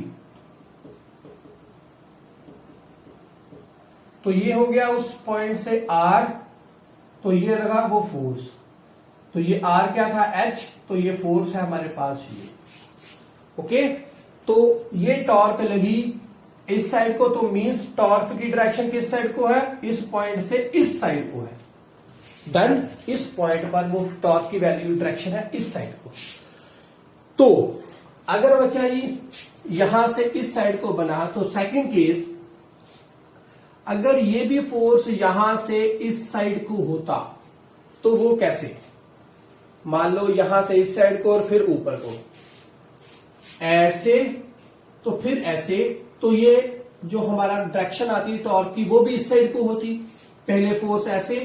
तो ये हो गया उस पॉइंट से R, तो ये लगा वो फोर्स, तो ये R क्या था, H, तो ये फोर्स है हमारे पास ये। ओके, तो ये टॉर्क लगी इस साइड को, तो मींस टॉर्क की डायरेक्शन किस साइड को है, इस पॉइंट से इस साइड को है। डन, इस पॉइंट पर वो टॉर्क की वैल्यू डायरेक्शन है इस साइड को। तो अगर बच्चा जी यहां से इस साइड को बना, तो सेकंड केस, अगर ये भी फोर्स यहां से इस साइड को होता तो वो कैसे, मान लो यहां से इस साइड को और फिर ऊपर को ऐसे, तो फिर ऐसे, तो ये जो हमारा डायरेक्शन आती टॉर्क की वो भी इस साइड को होती। पहले फोर्स ऐसे,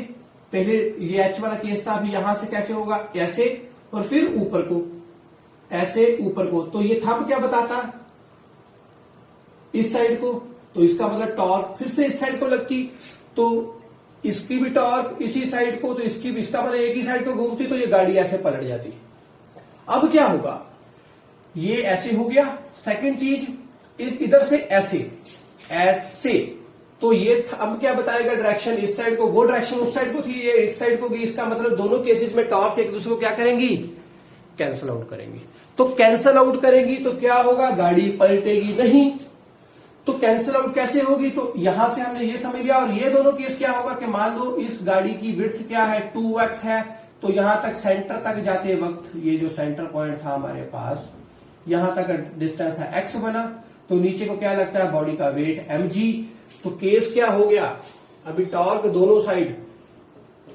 पहले ये एच वाला केस था, अभी यहां से कैसे होगा, ऐसे, और फिर ऊपर को ऐसे, ऊपर को, तो ये थंब क्या बताता, इस साइड को, तो इसका मतलब टॉर्क फिर से इस साइड को लगती, तो इसकी भी टॉर्क इसी साइड को, तो इसकी भी, इसका मतलब एक ही साइड को घूमती, तो ये गाड़ी ऐसे पलट जाती। अब क्या होगा, ये ऐसे हो गया। सेकंड चीज, इस इधर से ऐसे ऐसे, तो ये अब क्या बताएगा, डायरेक्शन इस साइड को, वो डायरेक्शन उस साइड को थी, ये इस साइड को गई। इसका मतलब दोनों केसेस में टॉर्क एक दूसरे को क्या करेंगी, कैंसल आउट करेंगी। तो कैंसल आउट करेंगी तो क्या होगा, गाड़ी पलटेगी नहीं। तो कैंसल आउट कैसे होगी, तो यहां से हमने ये समझ लिया। और ये दोनों केस क्या होगा कि मान लो इस गाड़ी की विड्थ क्या है, 2x है, तो यहां तक सेंटर तक जाते वक्त ये जो सेंटर पॉइंट था हमारे पास, यहां तक डिस्टेंस है x बना, तो नीचे को क्या लगता है, बॉडी का वेट mg। तो केस क्या हो गया, अभी टॉर्क दोनों side,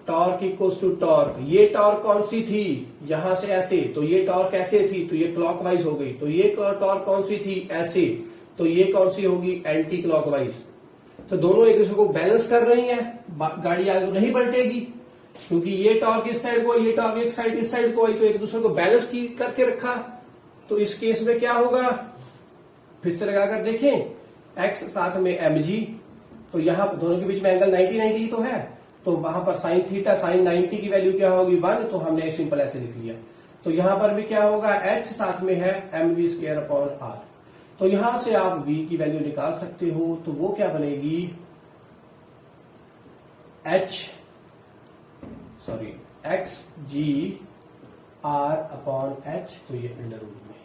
torque equals to torque, ये टॉर्क कौन सी थी, यहां से ऐसे, तो ये टॉर्क ऐसे थी, तो ये क्लॉकवाइज हो गई। तो ये टॉर्क कौन सी थी, ऐसे, तो ये कौन सी होगी, एंटी क्लॉकवाइज। तो दोनों एक दूसरे को बैलेंस कर रही है, गाड़ी आगे नहीं पलटेगी, क्योंकि ये टॉर्क इस साइड को, ये टॉर्क एक साइड इस साइड को आई, तो एक दूसरे को बैलेंस की करके रखा। तो इस केस में क्या होगा, फिर से लगाकर देखें, x साथ में mg, तो यहाँ दोनों के बीच में एंगल 90 ही तो है, तो वहां पर साइन थीटा साइन 90 की वैल्यू क्या होगी 1, तो हमने सिंपल ऐसे लिख लिया। तो यहां पर भी क्या होगा, h साथ में है mv² अपॉन r। तो यहां से आप v की वैल्यू निकाल सकते हो, तो वो क्या बनेगी x g r upon h, तो ये अंडर रूट में।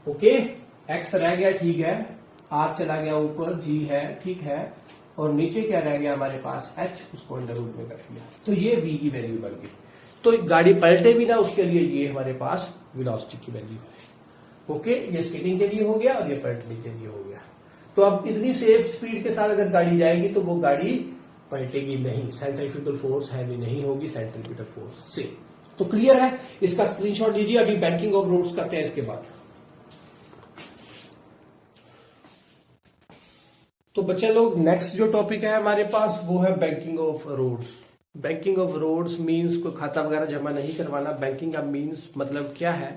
ओके, x रह गया ठीक है, r चला गया ऊपर, g है ठीक है, और नीचे क्या रह गया हमारे पास h, उसको अंडर रूट में कर दिया, तो ये v की वैल्यू बन गई। तो गाड़ी पलटे भी ना उसके लिए ये हमारे पास वेलोसिटी की वैल्यू है। ओके, ये स्केटिंग के लिए हो गया और ये पलटने के लिए हो गया। तो अब इतनी सेफ स्पीड के साथ अगर गाड़ी जाएगी तो वो गाड़ी पलटेगी नहीं, सेंट्रीफ्यूगल फोर्स हैवी नहीं होगी सेंट्रीफ्यूगल फोर्स से। तो क्लियर है, इसका स्क्रीनशॉट लीजिए। अभी बैंकिंग ऑफ रोड्स करते हैं इसके बाद। तो बच्चे लोग, नेक्स्ट जो टॉपिक है हमारे पास वो है banking of roads. Banking of roads means कोई खाता वगैरह जमा नहीं करवाना। बैंकिंग का मींस मतलब क्या है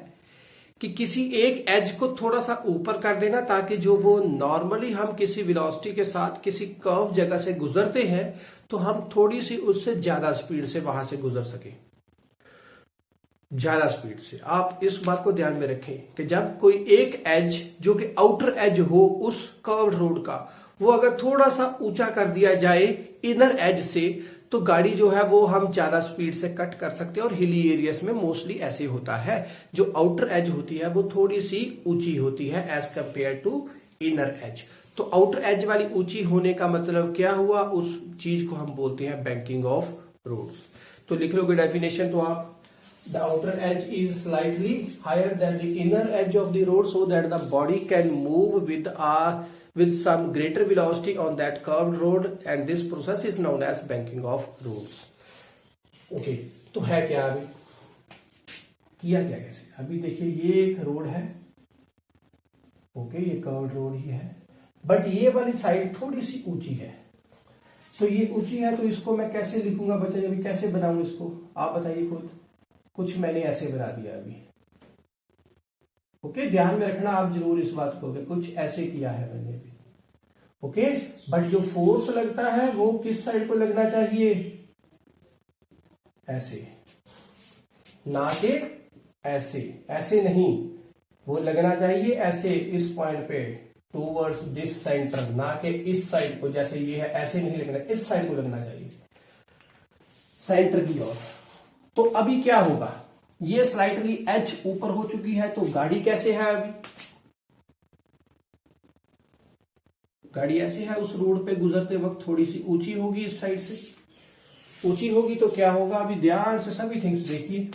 कि किसी एक एज को थोड़ा सा ऊपर कर देना, ताकि जो वो नॉर्मली हम किसी वेलोसिटी के साथ किसी कर्व जगह से गुजरते हैं तो हम थोड़ी सी उससे ज्यादा स्पीड से वहां से गुजर सके, ज्यादा स्पीड से। आप इस बात को ध्यान में रखें कि जब कोई एक एज जो कि आउटर एज हो उस कर्व्ड रोड का, वो अगर थोड़ा सा ऊंचा कर दिया जाए इनर एज से, तो गाड़ी जो है वो हम ज्यादा स्पीड से कट कर सकते हैं। और हिली एरियाज में मोस्टली ऐसे होता है, जो आउटर एज होती है वो थोड़ी सी ऊंची होती है as compare to inner edge. तो आउटर एज वाली ऊंची होने का मतलब क्या हुआ, उस चीज को हम बोलते हैं बैंकिंग ऑफ रोड्स। तो लिख लोगे डेफिनेशन तो आप, the outer edge is slightly higher than the inner edge of the road so that the body can move with some greater velocity on that curved road, and this process is known as banking of roads. Okay, तो है क्या, अभी किया क्या कैसे, अभी देखिए ये एक रोड है, ओके, ये कर्व्ड रोड ही है, बट ये वाली साइड थोड़ी सी ऊंची है। तो ये ऊंची है तो इसको मैं कैसे लिखूंगा बच्चे, अभी कैसे बनाऊं इसको, आप बताइए खुद। कुछ मैंने ऐसे बना दिया अभी, ओके, ध्यान में रखना आप जरूर इस बात को, कुछ ऐसे किया है मैंने भी, ओके। बट जो फोर्स लगता है वो किस साइड को लगना चाहिए, ऐसे, ना कि ऐसे, ऐसे नहीं, वो लगना चाहिए ऐसे, इस पॉइंट पे टूवर्ड्स दिस सेंटर, ना कि इस साइड को, जैसे ये है ऐसे नहीं लगना, इस साइड को लगना चाहिए, सेंटर की ओर। तो अभी क्या होगा, ये स्लाइटली एच ऊपर हो चुकी है, तो गाड़ी कैसे है, अभी गाड़ी ऐसे है, उस रोड पे गुजरते वक्त थोड़ी सी ऊंची होगी, इस साइड से ऊंची होगी, तो क्या होगा, अभी ध्यान से सभी थिंग्स देखिए,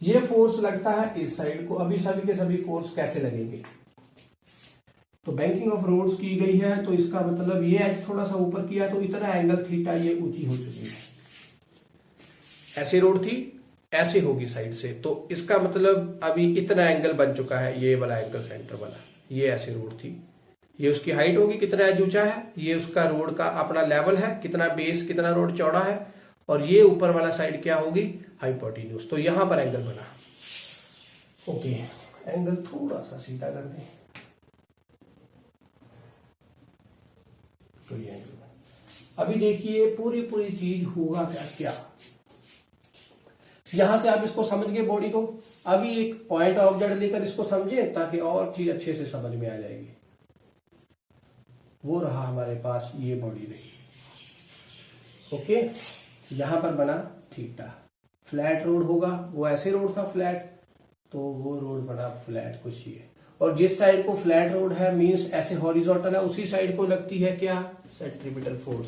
ये फोर्स लगता है इस साइड को, अभी सभी के सभी फोर्स कैसे लगेंगे। तो बैंकिंग ऑफ रोड्स की गई है, तो इसका मतलब ये एच थोड़ा सा ऊपर किया तो इतना एंगल थीटा ये ऊंची हो चुकी है, ऐसे रोड थी ऐसे होगी साइड से, तो इसका मतलब अभी इतना एंगल बन चुका है, ये वाला एंगल सेंटर वाला, ये ऐसे रोड थी, ये उसकी हाइट होगी, कितना एज ऊंचा है, ये उसका रोड का अपना लेवल है, कितना बेस, कितना रोड चौड़ा है, और ये ऊपर वाला साइड क्या होगी, हाइपोटेन्यूज। तो यहां पर एंगल बना, ओके, एंगल थोड़ा सा सीधा कर दें, तो ये एंगल बना। अभी देखिए पूरी पूरी चीज होगा क्या क्या, यहां से आप इसको समझ गए बॉडी को। अभी एक पॉइंट ऑब्जेक्ट लेकर इसको समझे ताकि और चीज अच्छे से समझ में आ जाएगी। वो रहा हमारे पास, ये बॉडी रही, ओके, यहां पर बना थीटा, फ्लैट रोड होगा, वो ऐसे रोड था फ्लैट, तो वो रोड बना फ्लैट कुछ ये, और जिस साइड को फ्लैट रोड है मींस ऐसे हॉरिजॉन्टल है, उसी साइड को लगती है क्या, सेंट्रीपिटल फोर्स,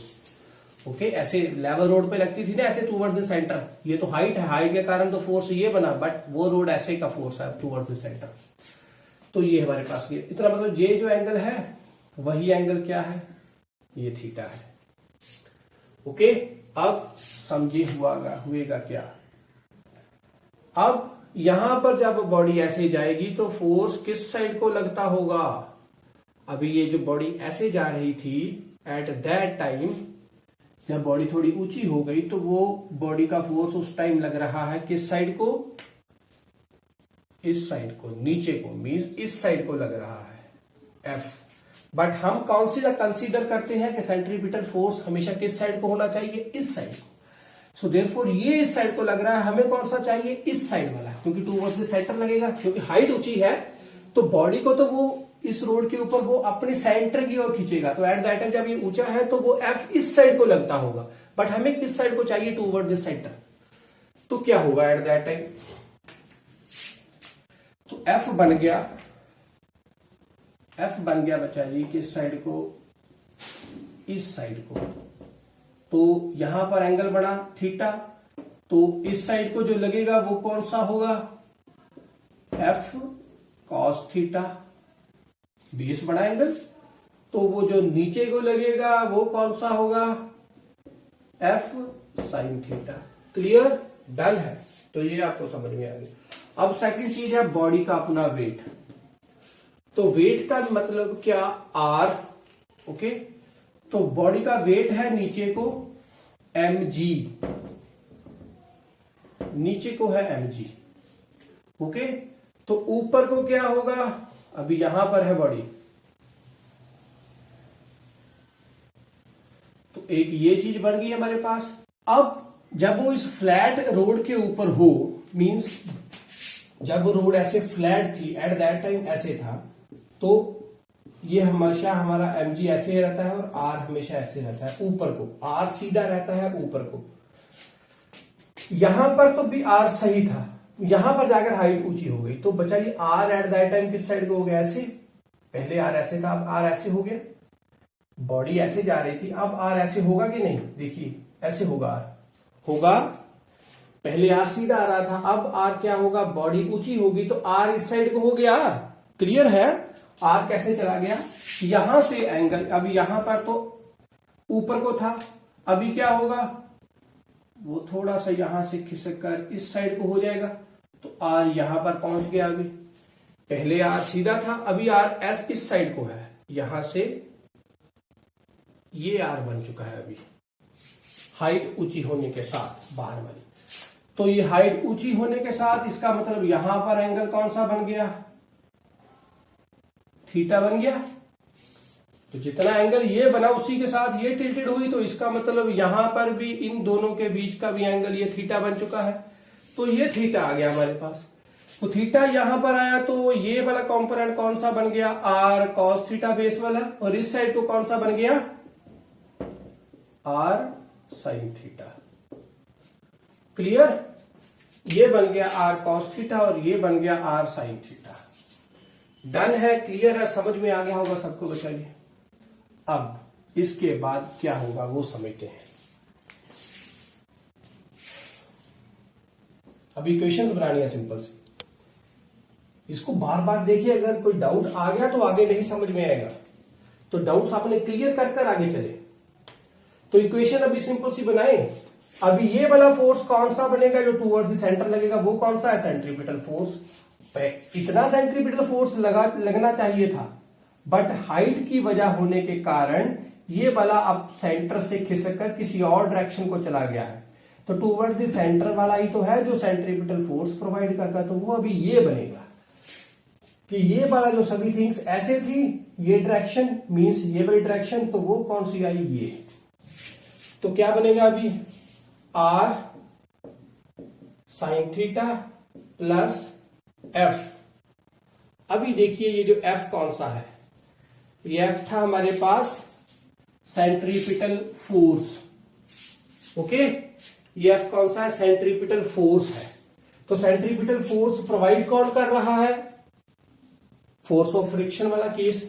ओके। ऐसे लेवल रोड पे लगती थी ना ऐसे टूवर्ड द सेंटर, ये तो हाइट है, हाइट के कारण तो फोर्स ये बना, बट वो रोड ऐसे का फोर्स है टूवर्ड द सेंटर। तो ये हमारे पास ये इतना, मतलब ये जो एंगल है वही एंगल क्या है, ये थीटा है, ओके। अब समझे हुएगा क्या, अब यहां पर जब बॉडी ऐसे जाएगी तो फोर्स किस साइड को लगता होगा, अभी ये जो बॉडी ऐसे जा रही थी एट दैट टाइम, जब बॉडी थोड़ी ऊंची हो गई तो वो बॉडी का फोर्स उस टाइम लग रहा है किस साइड को, इस साइड को, नीचे को, मींस इस साइड को लग रहा है, एफ। बट हम कौन सी कंसीडर करते हैं कि सेंट्रीपिटल फोर्स हमेशा किस साइड को होना चाहिए, इस साइड को। सो देयरफॉर ये इस साइड को लग रहा है, हमें कौन सा चाहिए, इस साइड वाला, क्योंकि टूवर्ड्स द सेंटर लगेगा, क्योंकि हाइट ऊंची है तो बॉडी को तो वो इस रोड के ऊपर वो अपने सेंटर की ओर खींचेगा। तो एट दैट टाइम जब ये ऊंचा है तो वो एफ इस साइड को लगता होगा, बट हमें किस साइड को चाहिए, टूवर्ड द सेंटर। तो क्या होगा एट दैट टाइम, तो एफ बन गया बच्चा जी किस साइड को, इस साइड को। तो यहां पर एंगल बना थीटा, तो इस साइड को जो लगेगा वो कौन सा होगा, एफ कॉस थीटा, बेस बना एंगल। तो वो जो नीचे को लगेगा वो कौन सा होगा, F sine theta. Clear, done है। तो ये आपको समझ में आ गया। अब सेकंड चीज है बॉडी का अपना वेट। तो वेट का मतलब क्या, आर। ओके, तो बॉडी का वेट है नीचे को mg, नीचे को है mg। ओके, तो ऊपर को क्या होगा, अभी यहां पर है बॉडी, तो एक ये चीज बन गई हमारे पास। अब जब वो इस फ्लैट रोड के ऊपर हो, मींस जब वो रोड ऐसे फ्लैट थी एट दैट टाइम ऐसे था, तो ये हमेशा हमारा mg ऐसे रहता है और r हमेशा ऐसे रहता है ऊपर को, r सीधा रहता है ऊपर को। यहां पर तो भी r सही था, यहां पर जाकर हाइट ऊंची हो गई, तो बचा ये r एट दैट टाइम किस साइड को हो गया, ऐसे। पहले r ऐसे था, अब r ऐसे हो गया। बॉडी ऐसे जा रही थी, अब r ऐसे होगा कि नहीं, देखिए ऐसे होगा, r होगा। पहले r सीधा आ रहा था, अब r क्या होगा, बॉडी ऊंची होगी तो r इस साइड को हो गया। क्लियर है, r कैसे चला गया, यहां से एंगल, अभी यहां पर तो ऊपर को था, अभी क्या होगा, वो थोड़ा सा यहां से खिसक कर इस साइड को हो जाएगा, तो r यहां पर पहुंच गया। अभी पहले r सीधा था, अभी r एस इस साइड को है, यहां से ये r बन चुका है अभी, हाइट ऊंची होने के साथ बाहर वाली। तो ये हाइट ऊंची होने के साथ इसका मतलब यहां पर एंगल कौन सा बन गया, थीटा बन गया। तो जितना एंगल ये बना उसी के साथ ये टिल्टेड हुई, तो इसका मतलब यहां पर भी इन दोनों के बीच का भी एंगल ये थीटा बन चुका है। तो ये थीटा आ गया हमारे पास। तो थीटा यहां पर आया, तो ये वाला कंपोनेंट कौन सा बन गया, आर कॉस थीटा बेस वाला, और इस साइड को कौन सा बन गया, आर साइन थीटा। क्लियर, ये बन गया आर कॉस थीटा और ये बन गया आर साइन थीटा। डन है, क्लियर है, समझ में आ गया होगा सबको बताइए। अब इसके बाद क्या होगा वो समझते हैं। अभी क्वेश्चंस बनानी है सिंपल से, इसको बार बार देखिए, अगर कोई डाउट आ गया तो आगे नहीं समझ में आएगा, तो डाउट्स आपने क्लियर कर कर आगे चले। तो इक्वेशन अभी सिंपल सी बनाए। अभी ये वाला फोर्स कौन सा बनेगा जो टूवर्ड द सेंटर लगेगा, वो कौन सा है, सेंट्रीपिटल फोर्स। इतना सेंट्रीपिटल फोर्स लगना चाहिए था, बट हाइट की वजह होने के कारण ये वाला अब सेंटर से खिसक कर किसी और डायरेक्शन को चला गया है। तो टूवर्ड द सेंटर वाला ही तो है जो सेंट्रीपिटल फोर्स प्रोवाइड करता है, तो वो अभी ये बनेगा कि ये वाला जो सभी थिंग्स ऐसे थी, ये डायरेक्शन मींस ये वाली डायरेक्शन, तो वो कौन सी आई, ये। तो क्या बनेगा अभी, r sine theta plus f. अभी देखिए ये जो एफ कौन सा है, ये एफ था हमारे पास सेंट्रीपिटल फोर्स। ओके, ये एफ कौन सा है, सेंट्रीपिटल फोर्स है। तो सेंट्रीपिटल फोर्स प्रोवाइड कौन कर रहा है, फोर्स ऑफ फ्रिक्शन वाला केस।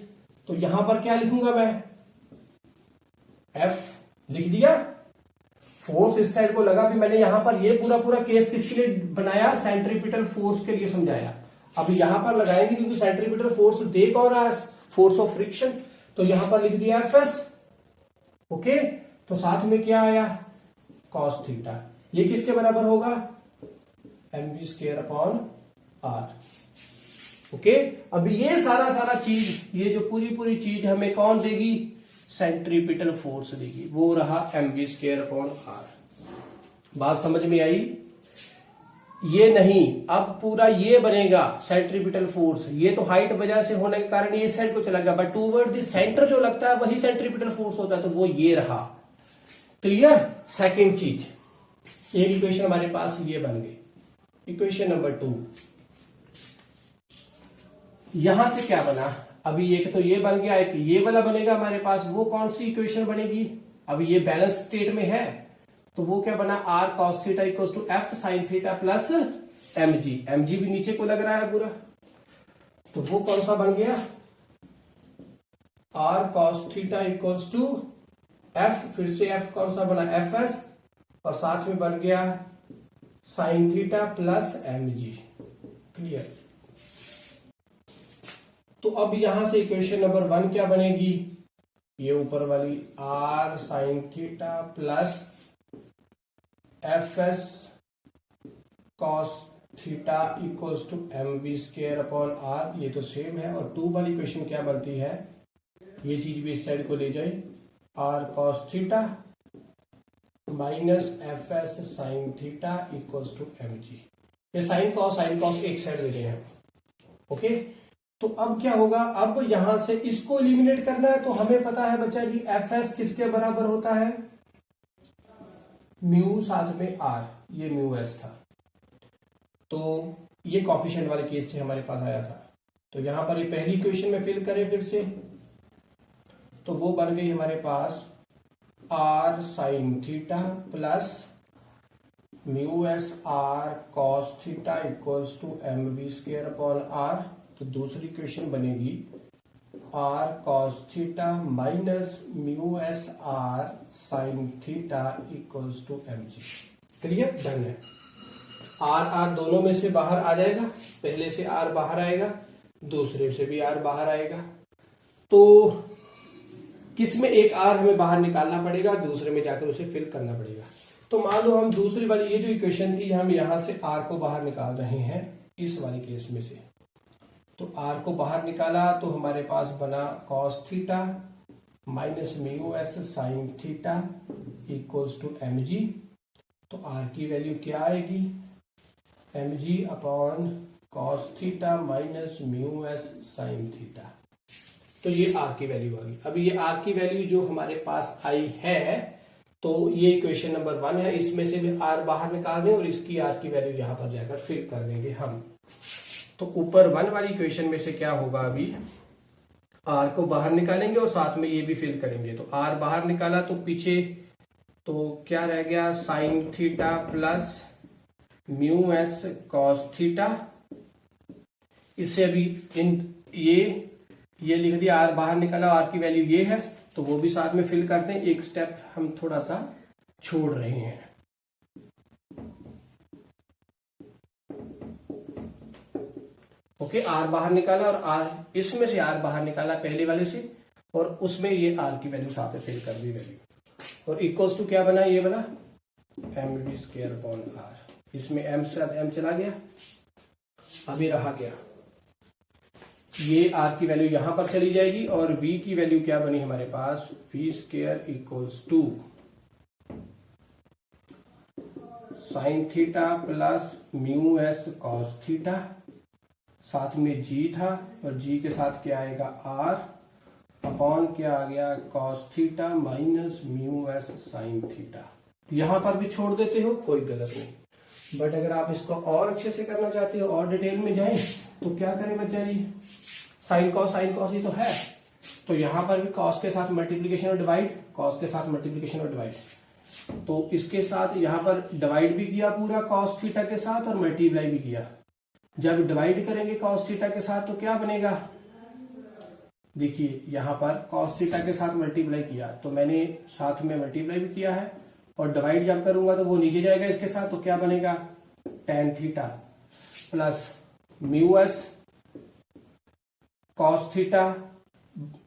तो यहां पर क्या लिखूंगा मैं, एफ लिख दिया। फोर्स इस साइड को लगा, भी मैंने यहां पर ये पूरा केस किसके लिए बनाया, सेंट्रीपिटल फोर्स के लिए समझाया। अभी यहां पर लगाएंगे क्योंकि सेंट्रीपिटल फोर्स दे कौन रहा है, फोर्स ऑफ फ्रिक्शन, तो यहां पर लिख दिया एफ एस। ओके, तो साथ में क्या आया, कॉस थीटा। ये किसके बराबर होगा, mv square upon r. Okay, अभी ये सारा चीज, ये जो पूरी चीज हमें कौन देगी, सेंट्रीपिटल फोर्स देगी, वो रहा mv स्क्वायर अपॉन आर। बात समझ में आई। ये नहीं, अब पूरा ये बनेगा सेंट्रीपिटल फोर्स। ये तो हाइट वजह से होने के कारण ये इस साइड को चला गया, बट टूवर्ड द सेंटर जो लगता है वही सेंट्रीपिटल फोर्स होता है, तो वो ये रहा। क्लियर। सेकंड चीज, एक इक्वेशन हमारे पास ये बन गई, इक्वेशन नंबर 2। यहां से क्या बना, अभी एक तो ये बन गया, एक ये वाला बनेगा हमारे पास। वो कौन सी इक्वेशन बनेगी, अभी ये बैलेंस स्टेट में है, तो वो क्या बना, r cos theta equals to f sine theta plus m g. M g भी नीचे को लग रहा है पूरा, तो वो कौन सा बन गया, r cos theta equals to f, फिर से एफ कौन सा बना, एफ एस, और साथ में बन गया sign theta plus MG. Clear. तो अब यहां से इक्वेशन नंबर 1 क्या बनेगी, ये ऊपर वाली r sine theta plus f s cos theta equals to M we square upon r, ये तो सेम है। और 2 वाली इक्वेशन क्या बनती है, ये चीज भी इस साइड को ले जाए, r cos theta minus f s sine theta equals to M g. ये साइन कॉस एक साइड ले गए हैं। ओके, तो अब क्या होगा, अब यहां से इसको एलिमिनेट करना है, तो हमें पता है बच्चा जी एफ एस किसके बराबर होता है, म्यू साथ में आर, ये म्यू एस था। तो ये कॉफिशिएंट वाले केस से हमारे पास आया था, तो यहां पर ये पहली इक्वेशन में फिल करें फिर से, तो वो बन गई हमारे पास R sine theta plus mu S R cos theta equals to M we square upon R. तो दूसरी इक्वेशन बनेगी R cos theta minus mu S R sine theta equals to M G. Clear, done है। R दोनों में से बाहर आ जाएगा, पहले से आर बाहर आएगा, दूसरे से भी आर बाहर आएगा, तो किसमें एक आर हमें बाहर निकालना पड़ेगा, दूसरे में जाकर उसे फिल करना पड़ेगा। तो मान लो हम दूसरी वाली ये जो इक्वेशन थी, हम यहां से आर को बाहर निकाल रहे हैं इस वाली केस में से, तो आर को बाहर निकाला तो हमारे पास बना cos theta minus mu s sine theta equals to M g. तो आर की वैल्यू क्या आएगी, m g upon cos theta minus mu s sine theta. तो ये आर की वैल्यू आ गई। अभी ये आर की वैल्यू जो हमारे पास आई है, तो ये इक्वेशन नंबर 1 है, इसमें से भी आर बाहर निकाल दें और इसकी आर की वैल्यू यहां पर जाकर फिल कर देंगे हम। तो ऊपर 1 वाली इक्वेशन में से क्या होगा, अभी आर को बाहर निकालेंगे और साथ में ये भी फिल करेंगे। तो आर बाहर निकाला तो पीछे तो क्या रह गया, sign theta plus mu S cos theta. इससे अभी इन ये लिख दिया, आर बाहर निकाला, आर की वैल्यू ये है, तो वो भी साथ में फिल करते हैं। एक स्टेप हम थोड़ा सा छोड़ रहे हैं। ओके, आर बाहर निकाला और आर इसमें से आर बाहर निकाला पहले वाले से, और उसमें ये आर की वैल्यू साथ में फिल कर दी वैल्यू, और इक्वल्स टू क्या बना, ये बना m we square upon r. इसमें एम से एम चला गया, अभी रहा क्या, ये आर की वैल्यू यहां पर चली जाएगी, और v की वैल्यू क्या बनी हमारे पास, V square equals to sine theta plus mu S cos theta, साथ में g था, और g के साथ क्या आएगा, r अपॉन क्या आ गया, cos theta minus mu s sine theta. यहां पर भी छोड़ देते हो, कोई गलत नहीं, बट अगर आप इसको और अच्छे से करना चाहते हो और डिटेल में जाएं, तो क्या करें बच्चा जी, साइन कॉस ही तो है, तो यहां पर भी कॉस के साथ मल्टीप्लीकेशन और डिवाइड, कॉस के साथ मल्टीप्लीकेशन और डिवाइड, तो इसके साथ यहां पर डिवाइड भी किया पूरा कॉस थीटा के साथ, और मल्टीप्लाई भी किया। जब डिवाइड करेंगे कॉस थीटा के साथ तो क्या बनेगा, देखिए यहां पर कॉस थीटा के साथ मल्टीप्लाई किया, तो मैंने साथ में मल्टीप्लाई भी किया है, और डिवाइड जब करूंगा तो वो नीचे जाएगा इसके साथ, तो क्या बनेगा, tan theta plus mu S cos theta,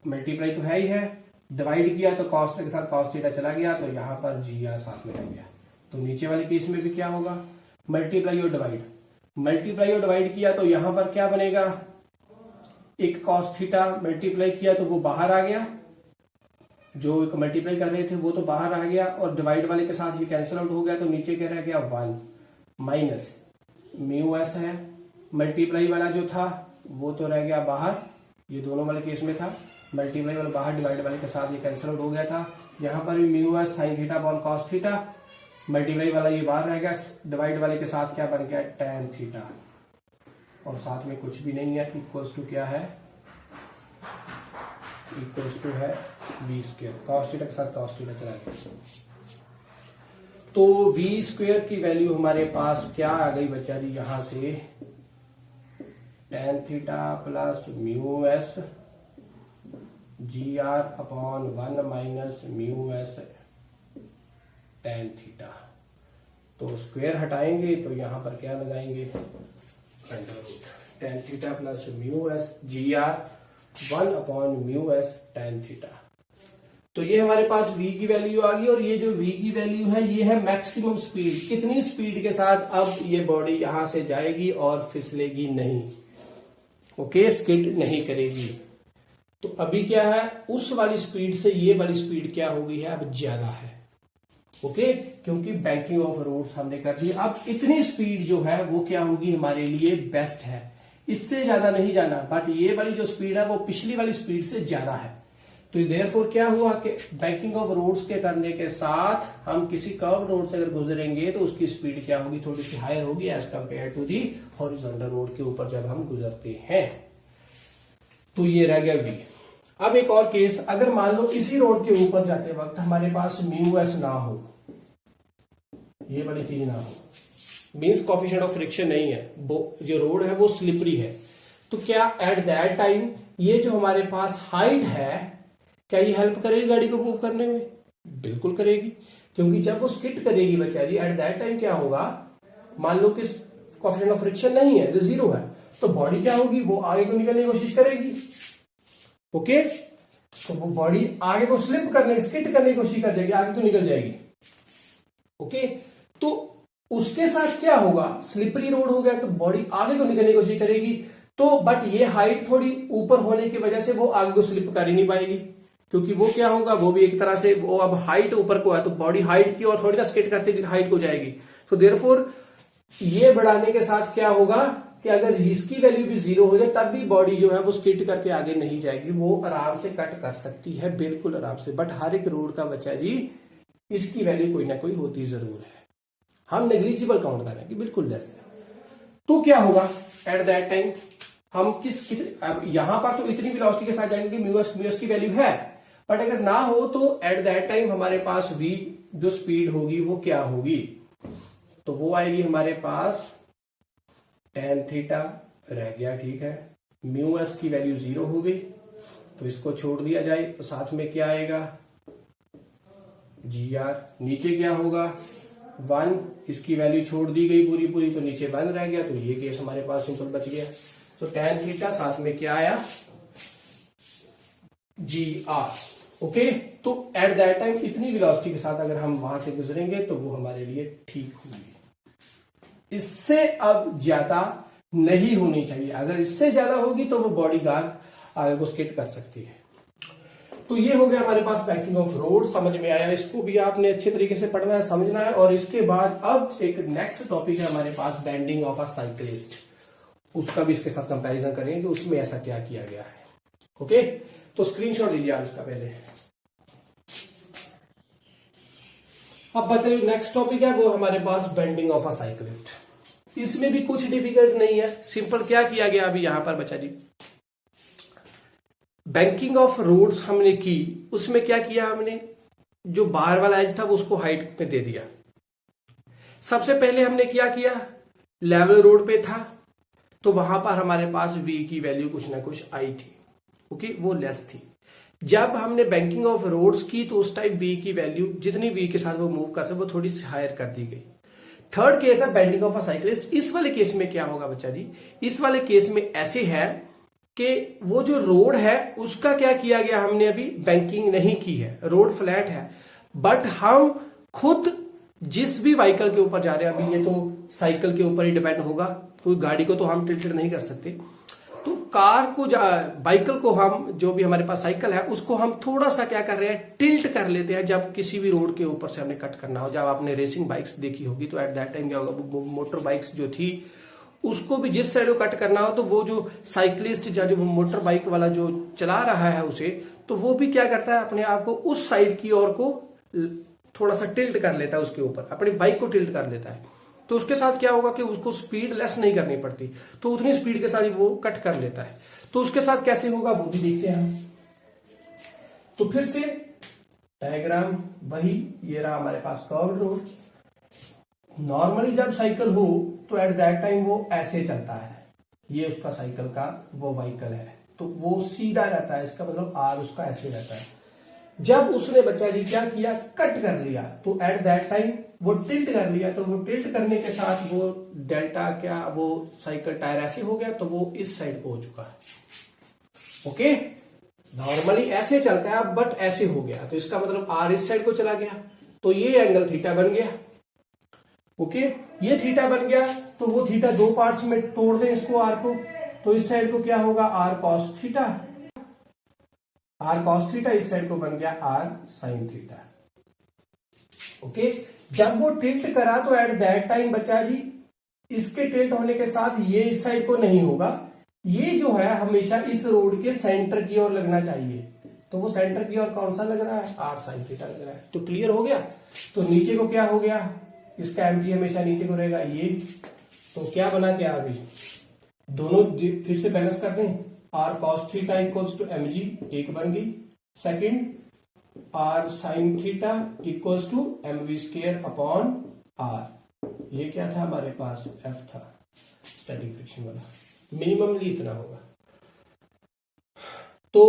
multiply तो है ही है, डिवाइड किया तो कॉस के साथ कॉस थीटा चला गया, तो यहां पर जी आर साथ में रह गया। तो नीचे वाले केस में भी क्या होगा, मल्टीप्लाई और डिवाइड, मल्टीप्लाई और डिवाइड किया तो यहां पर क्या बनेगा, एक कॉस थीटा मल्टीप्लाई किया तो वो बाहर आ गया, जो एक मल्टीप्लाई कर रहे थे वो तो बाहर आ गया, और डिवाइड वाले के साथ ये कैंसिल आउट हो गया, तो नीचे क्या रह गया 1 माइनस म्यू एस है, मल्टीप्लाई वाला जो था वो तो रह गया बाहर, ये दोनों वाले केस में था, मल्टीप्लाई वाला बाहर, डिवाइड वाले के साथ ये कैंसिल आउट हो गया था। यहाँ पर भी mu s sine theta upon cos theta, multiply वाला ये बाहर रह गया, डिवाइड वाले के साथ क्या बन गया, tan थीटा, और साथ में कुछ भी नहीं है, इक्वल्स टू क्या है, इक्वल्स टू है बी स्क्वायर, कॉस थीटा के साथ कॉस थीटा चला गया। तो बी स्क्वायर की वैल्यू हमारे पास क्या आ गई बच्चा जी, यहां से tan theta plus mu s g r upon 1 minus mu s tan theta. तो स्क्वायर हटाएंगे तो यहां पर क्या लगाएंगे, under root tan theta plus mu s g r 1 upon mu s tan theta. तो ये हमारे पास v की वैल्यू आ गई, और ये जो v की वैल्यू है ये है मैक्सिमम स्पीड, कितनी स्पीड के साथ अब ये बॉडी यहां से जाएगी और फिसलेगी नहीं, ओके, स्किड नहीं करेगी। तो अभी क्या है, उस वाली स्पीड से ये वाली स्पीड क्या हो गई है, अब ज्यादा है, ओके, क्योंकि बैंकिंग ऑफ रोड्स हमने कर दी। अब इतनी स्पीड जो है वो क्या होगी, हमारे लिए बेस्ट है, इससे ज्यादा नहीं जाना, बट ये वाली जो स्पीड है वो पिछली वाली स्पीड से ज्यादा है। तो देयरफॉर क्या हुआ कि बैंकिंग ऑफ रोड्स के करने के साथ हम किसी कर्व रोड से अगर गुजरेंगे तो उसकी स्पीड क्या होगी, थोड़ी सी हायर होगी as compare to the horizontal road के ऊपर जब हम गुजरते हैं। तो ये रह गया v। अब एक और केस, अगर मान लो इसी रोड के ऊपर जाते वक्त हमारे पास म्यू एस ना हो, ये बड़ी चीज ना हो, मीन्स कोफिशिएंट ऑफ फ्रिक्शन नहीं है, जो रोड है वो स्लिपरी है, तो क्या एट दैट टाइम ये जो हमारे पास हाइट है क्या ये हेल्प करेगी गाड़ी को मूव करने में? बिल्कुल करेगी, क्योंकि जब वो स्किड करेगी बेचारी एट दैट टाइम क्या होगा, मान लो कि कोफिशिएंट ऑफ फ्रिक्शन नहीं है, जीरो है, तो बॉडी क्या होगी, वो आगे को निकलने की कोशिश करेगी, ओके, तो वो बॉडी आगे को स्लिप करने, स्किड करने की कोशिश कर जाएगी, आगे तो निकल जाएगी, ओके। तो उसके साथ क्या होगा, स्लिपरी रोड हो गया तो बॉडी आगे को निकलने की कोशिश करेगी, तो बट ये हाइट थोड़ी ऊपर होने की वजह से वो आगे को स्लिप कर ही नहीं पाएगी, क्योंकि वो क्या होगा, वो भी एक तरह से वो अब हाइट ऊपर को है तो बॉडी हाइट की और थोड़ी ना स्किड करते हाइट को जाएगी। तो देयरफॉर ये बढ़ाने के साथ क्या होगा कि अगर इसकी वैल्यू भी जीरो हो जाए तब भी बॉडी जो है वो स्किड करके आगे नहीं जाएगी, वो आराम से कट कर सकती है, बिल्कुल आराम से। बट हर एक रोड का बच्चा जी इसकी वैल्यू कोई ना कोई होती जरूर है, हम नेग्लिजिबल काउंट कर रहे हैं कि बिल्कुल लेस है। तो क्या होगा एट दैट टाइम, हम अब यहां पर तो इतनी वेलोसिटी के साथ जाएंगे म्यू एस की वैल्यू है, बट अगर ना हो तो एट दैट टाइम हमारे पास v जो स्पीड होगी वो क्या होगी, तो वो आएगी हमारे पास tan थीटा रह गया, ठीक है, म्यू एस की वैल्यू जीरो हो गई तो इसको छोड़ दिया जाए, तो साथ में क्या आएगा जी आर, नीचे क्या होगा 1, इसकी वैल्यू छोड़ दी गई पूरी पूरी तो नीचे 1 रह गया, तो ये केस हमारे पास सिंपल बच गया। तो tan थीटा साथ में क्या आया जी आर, ओके। तो एट दैट टाइम इतनी वेलोसिटी के साथ अगर हम वहां से गुजरेंगे तो वो हमारे लिए ठीक होगी, इससे अब ज्यादा नहीं होनी चाहिए, अगर इससे ज्यादा होगी तो वो बॉडी गार्ड आगे को स्किड कर सकती है। तो ये हो गया हमारे पास बैंकिंग ऑफ रोड, समझ में आया, इसको भी आपने अच्छे तरीके से पढ़ना है, समझना है। और इसके बाद अब एक नेक्स्ट टॉपिक है हमारे पास बेंडिंग ऑफ अ साइकिलिस्ट, उसका भी इसके साथ कंपैरिजन करेंगे कि उसमें ऐसा क्या किया गया है, ओके। तो स्क्रीनशॉट लीजिए आप इसका पहले। अब बच्चे नेक्स्ट टॉपिक है वो हमारे पास बेंडिंग ऑफ अ साइकिलिस्ट। इसमें भी कुछ डिफिकल्ट नहीं है, सिंपल क्या किया गया अभी यहां पर बच्चा जी, बैंकिंग ऑफ रोड्स हमने की, उसमें क्या किया हमने, जो बाहर वाला एज था वो उसको हाइट में दे दिया। सबसे पहले हमने क्या किया, लेवल रोड पे था तो वहां पर हमारे पास v की वैल्यू कुछ ना कुछ आई थी, ओके, वो लेस थी। जब हमने बैंकिंग ऑफ रोड्स की तो उस टाइम v की वैल्यू जितनी v के साथ वो मूव कर सके वो थोड़ी सी हायर कर दी गई। थर्ड केस है बेंडिंग ऑफ अ साइकिलिस्ट। इस वाले केस में क्या होगा बच्चा जी, इस वाले केस में ऐसे है कि वो जो रोड है उसका क्या किया गया, हमने अभी बैंकिंग नहीं की है, रोड फ्लैट है, बट हम खुद जिस भी व्हीकल के ऊपर जा रहे हैं, अभी ये तो साइकिल के ऊपर ही डिपेंड होगा, कोई गाड़ी को तो हम टिल्टेड नहीं कर सकते, तो कार को बाइकल को हम जो भी हमारे पास साइकिल है उसको हम थोड़ा सा क्या कर रहे हैं, टिल्ट कर लेते हैं। जब किसी भी रोड के ऊपर से हमने कट करना हो, जब आपने रेसिंग बाइक्स देखी होगी तो एट दैट टाइम क्या होगा, मोटर बाइक्स जो थी उसको भी जिस साइड को कट करना हो तो वो जो साइकिलिस्ट या जो मोटर बाइक वाला जो चला रहा है उसे, तो वो भी क्या करता है, अपने आप को उस साइड की ओर को थोड़ा सा टिल्ट कर लेता है, उसके ऊपर अपनी बाइक को टिल्ट कर लेता है। तो उसके साथ क्या होगा कि उसको स्पीड लेस नहीं करनी पड़ती, तो उतनी स्पीड के साथ वो कट कर लेता है। तो उसके साथ कैसे होगा वो भी देखते हैं हम। तो फिर से डायग्राम वही, ये रहा हमारे पास कर्व रोड। नॉर्मली जब साइकिल हो तो एट दैट टाइम वो ऐसे चलता है, ये उसका साइकिल का वो व्हीकल है, तो वो सीधा रहता है, इसका मतलब आर उसका ऐसे रहता है। जब उसने बेचारी क्या किया, कट कर लिया, तो एट दैट टाइम वो टिल्ट कर लिया, तो वो टिल्ट करने के साथ वो डेल्टा क्या, वो साइकिल टायर ऐसे हो गया, तो वो इस साइड को हो चुका है। ओके, नॉर्मली ऐसे चलता है बट ऐसे हो गया, तो इसका मतलब आर इस साइड को चला गया, तो ये एंगल थीटा बन गया। ओके, ये थीटा बन गया, तो वो थीटा दो पार्ट्स में तोड़ दें इसको, आर को, तो इस साइड को क्या होगा, r cos theta, r cos theta, इस साइड को बन गया आर साइन थीटा। ओके, जब वो टिल्ट करा तो एट दैट टाइम बच्चा जी इसके टिल्ट होने के साथ ये इस साइड को नहीं होगा, ये जो है हमेशा इस रोड के सेंटर की ओर लगना चाहिए, तो वो सेंटर की ओर कौन सा लग रहा है, आर साइन थीटा लग रहा है। तो क्लियर हो गया। तो नीचे को क्या हो गया, इसका एमजी हमेशा नीचे को रहेगा, ये तो क्या बना, क्या अभी दोनों फिर से बैलेंस कर दें, r cos theta equals to M g, एक बन गई। Second, r sine theta equals to M we square upon r, ये क्या था हमारे पास, एफ था स्टैटिक फ्रिक्शन वाला, मिनिममली इतना होगा। तो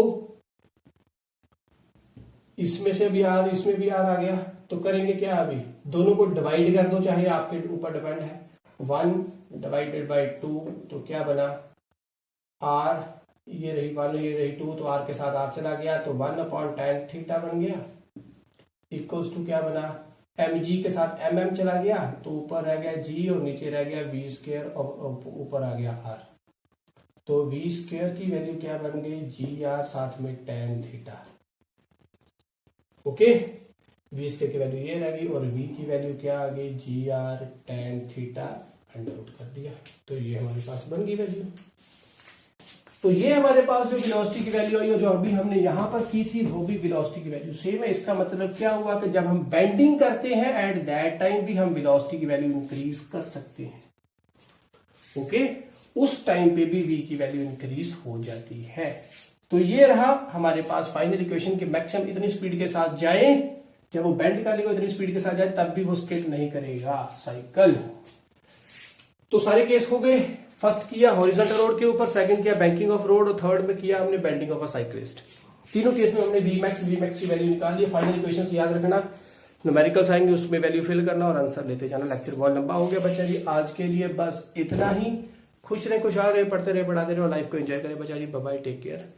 इसमें से भी आर, इसमें भी आर आ गया, तो करेंगे क्या, अभी दोनों को डिवाइड कर दो, चाहे आपके ऊपर डिपेंड है। 1 डिवाइडेड बाई 2, तो क्या बना, आर, ये रही 1, ये रही 2, तो आर के साथ आर चला गया, तो 1 अपॉन tan थीटा बन गया, इक्वल्स टू क्या बना, एम जी के साथ एम एम चला गया, तो ऊपर रह गया जी और नीचे रह गया वी स्क्वायर, और ऊपर आ गया आर, तो वी स्क्वायर की वैल्यू क्या बन गई, जी आर साथ में tan theta. Okay, v square की वैल्यू ये रह गई और वी की वैल्यू क्या आ गई, G R tan theta under root कर दिया, तो ये हमारे पास बन गई वैल्यू। तो ये हमारे पास जो वेलोसिटी की वैल्यू आई और जो अभी हमने यहां पर की थी वो भी वेलोसिटी की वैल्यू सेम है। इसका मतलब क्या हुआ कि जब हम बेंडिंग करते हैं एट दैट टाइम भी हम वेलोसिटी की वैल्यू इंक्रीज कर सकते हैं। ओके, उस टाइम पे भी वी की वैल्यू इंक्रीज हो जाती है। तो ये रहा हमारे पास फाइनल इक्वेशन कि मैक्सिमम इतनी स्पीड के साथ जाए, जब वो बेंड करेगा इतनी स्पीड के साथ जाए तब भी वो स्किड नहीं करेगा साइकिल। तो सारे केस हो गए, फर्स्ट किया हॉरिजॉन्टल रोड के ऊपर, सेकंड किया बैंकिंग ऑफ रोड और थर्ड में किया हमने बेंडिंग ऑफ अ साइक्लिस्ट। तीनों केस में हमने वीमैक्स की वैल्यू निकाल ली। फाइनल इक्वेशंस याद रखना, न्यूमेरिकल्स आएंगे उसमें वैल्यू फिल करना और आंसर लेते जाना। लेक्चर बहुत लंबा हो गया बच्चा जी, आज के लिए बस इतना ही। खुश रहे, खुशहाल रहे, पढ़ते रहे, पढ़ाते रहे और लाइफ को एंजॉय करें बच्चा जी। Bye bye, take care.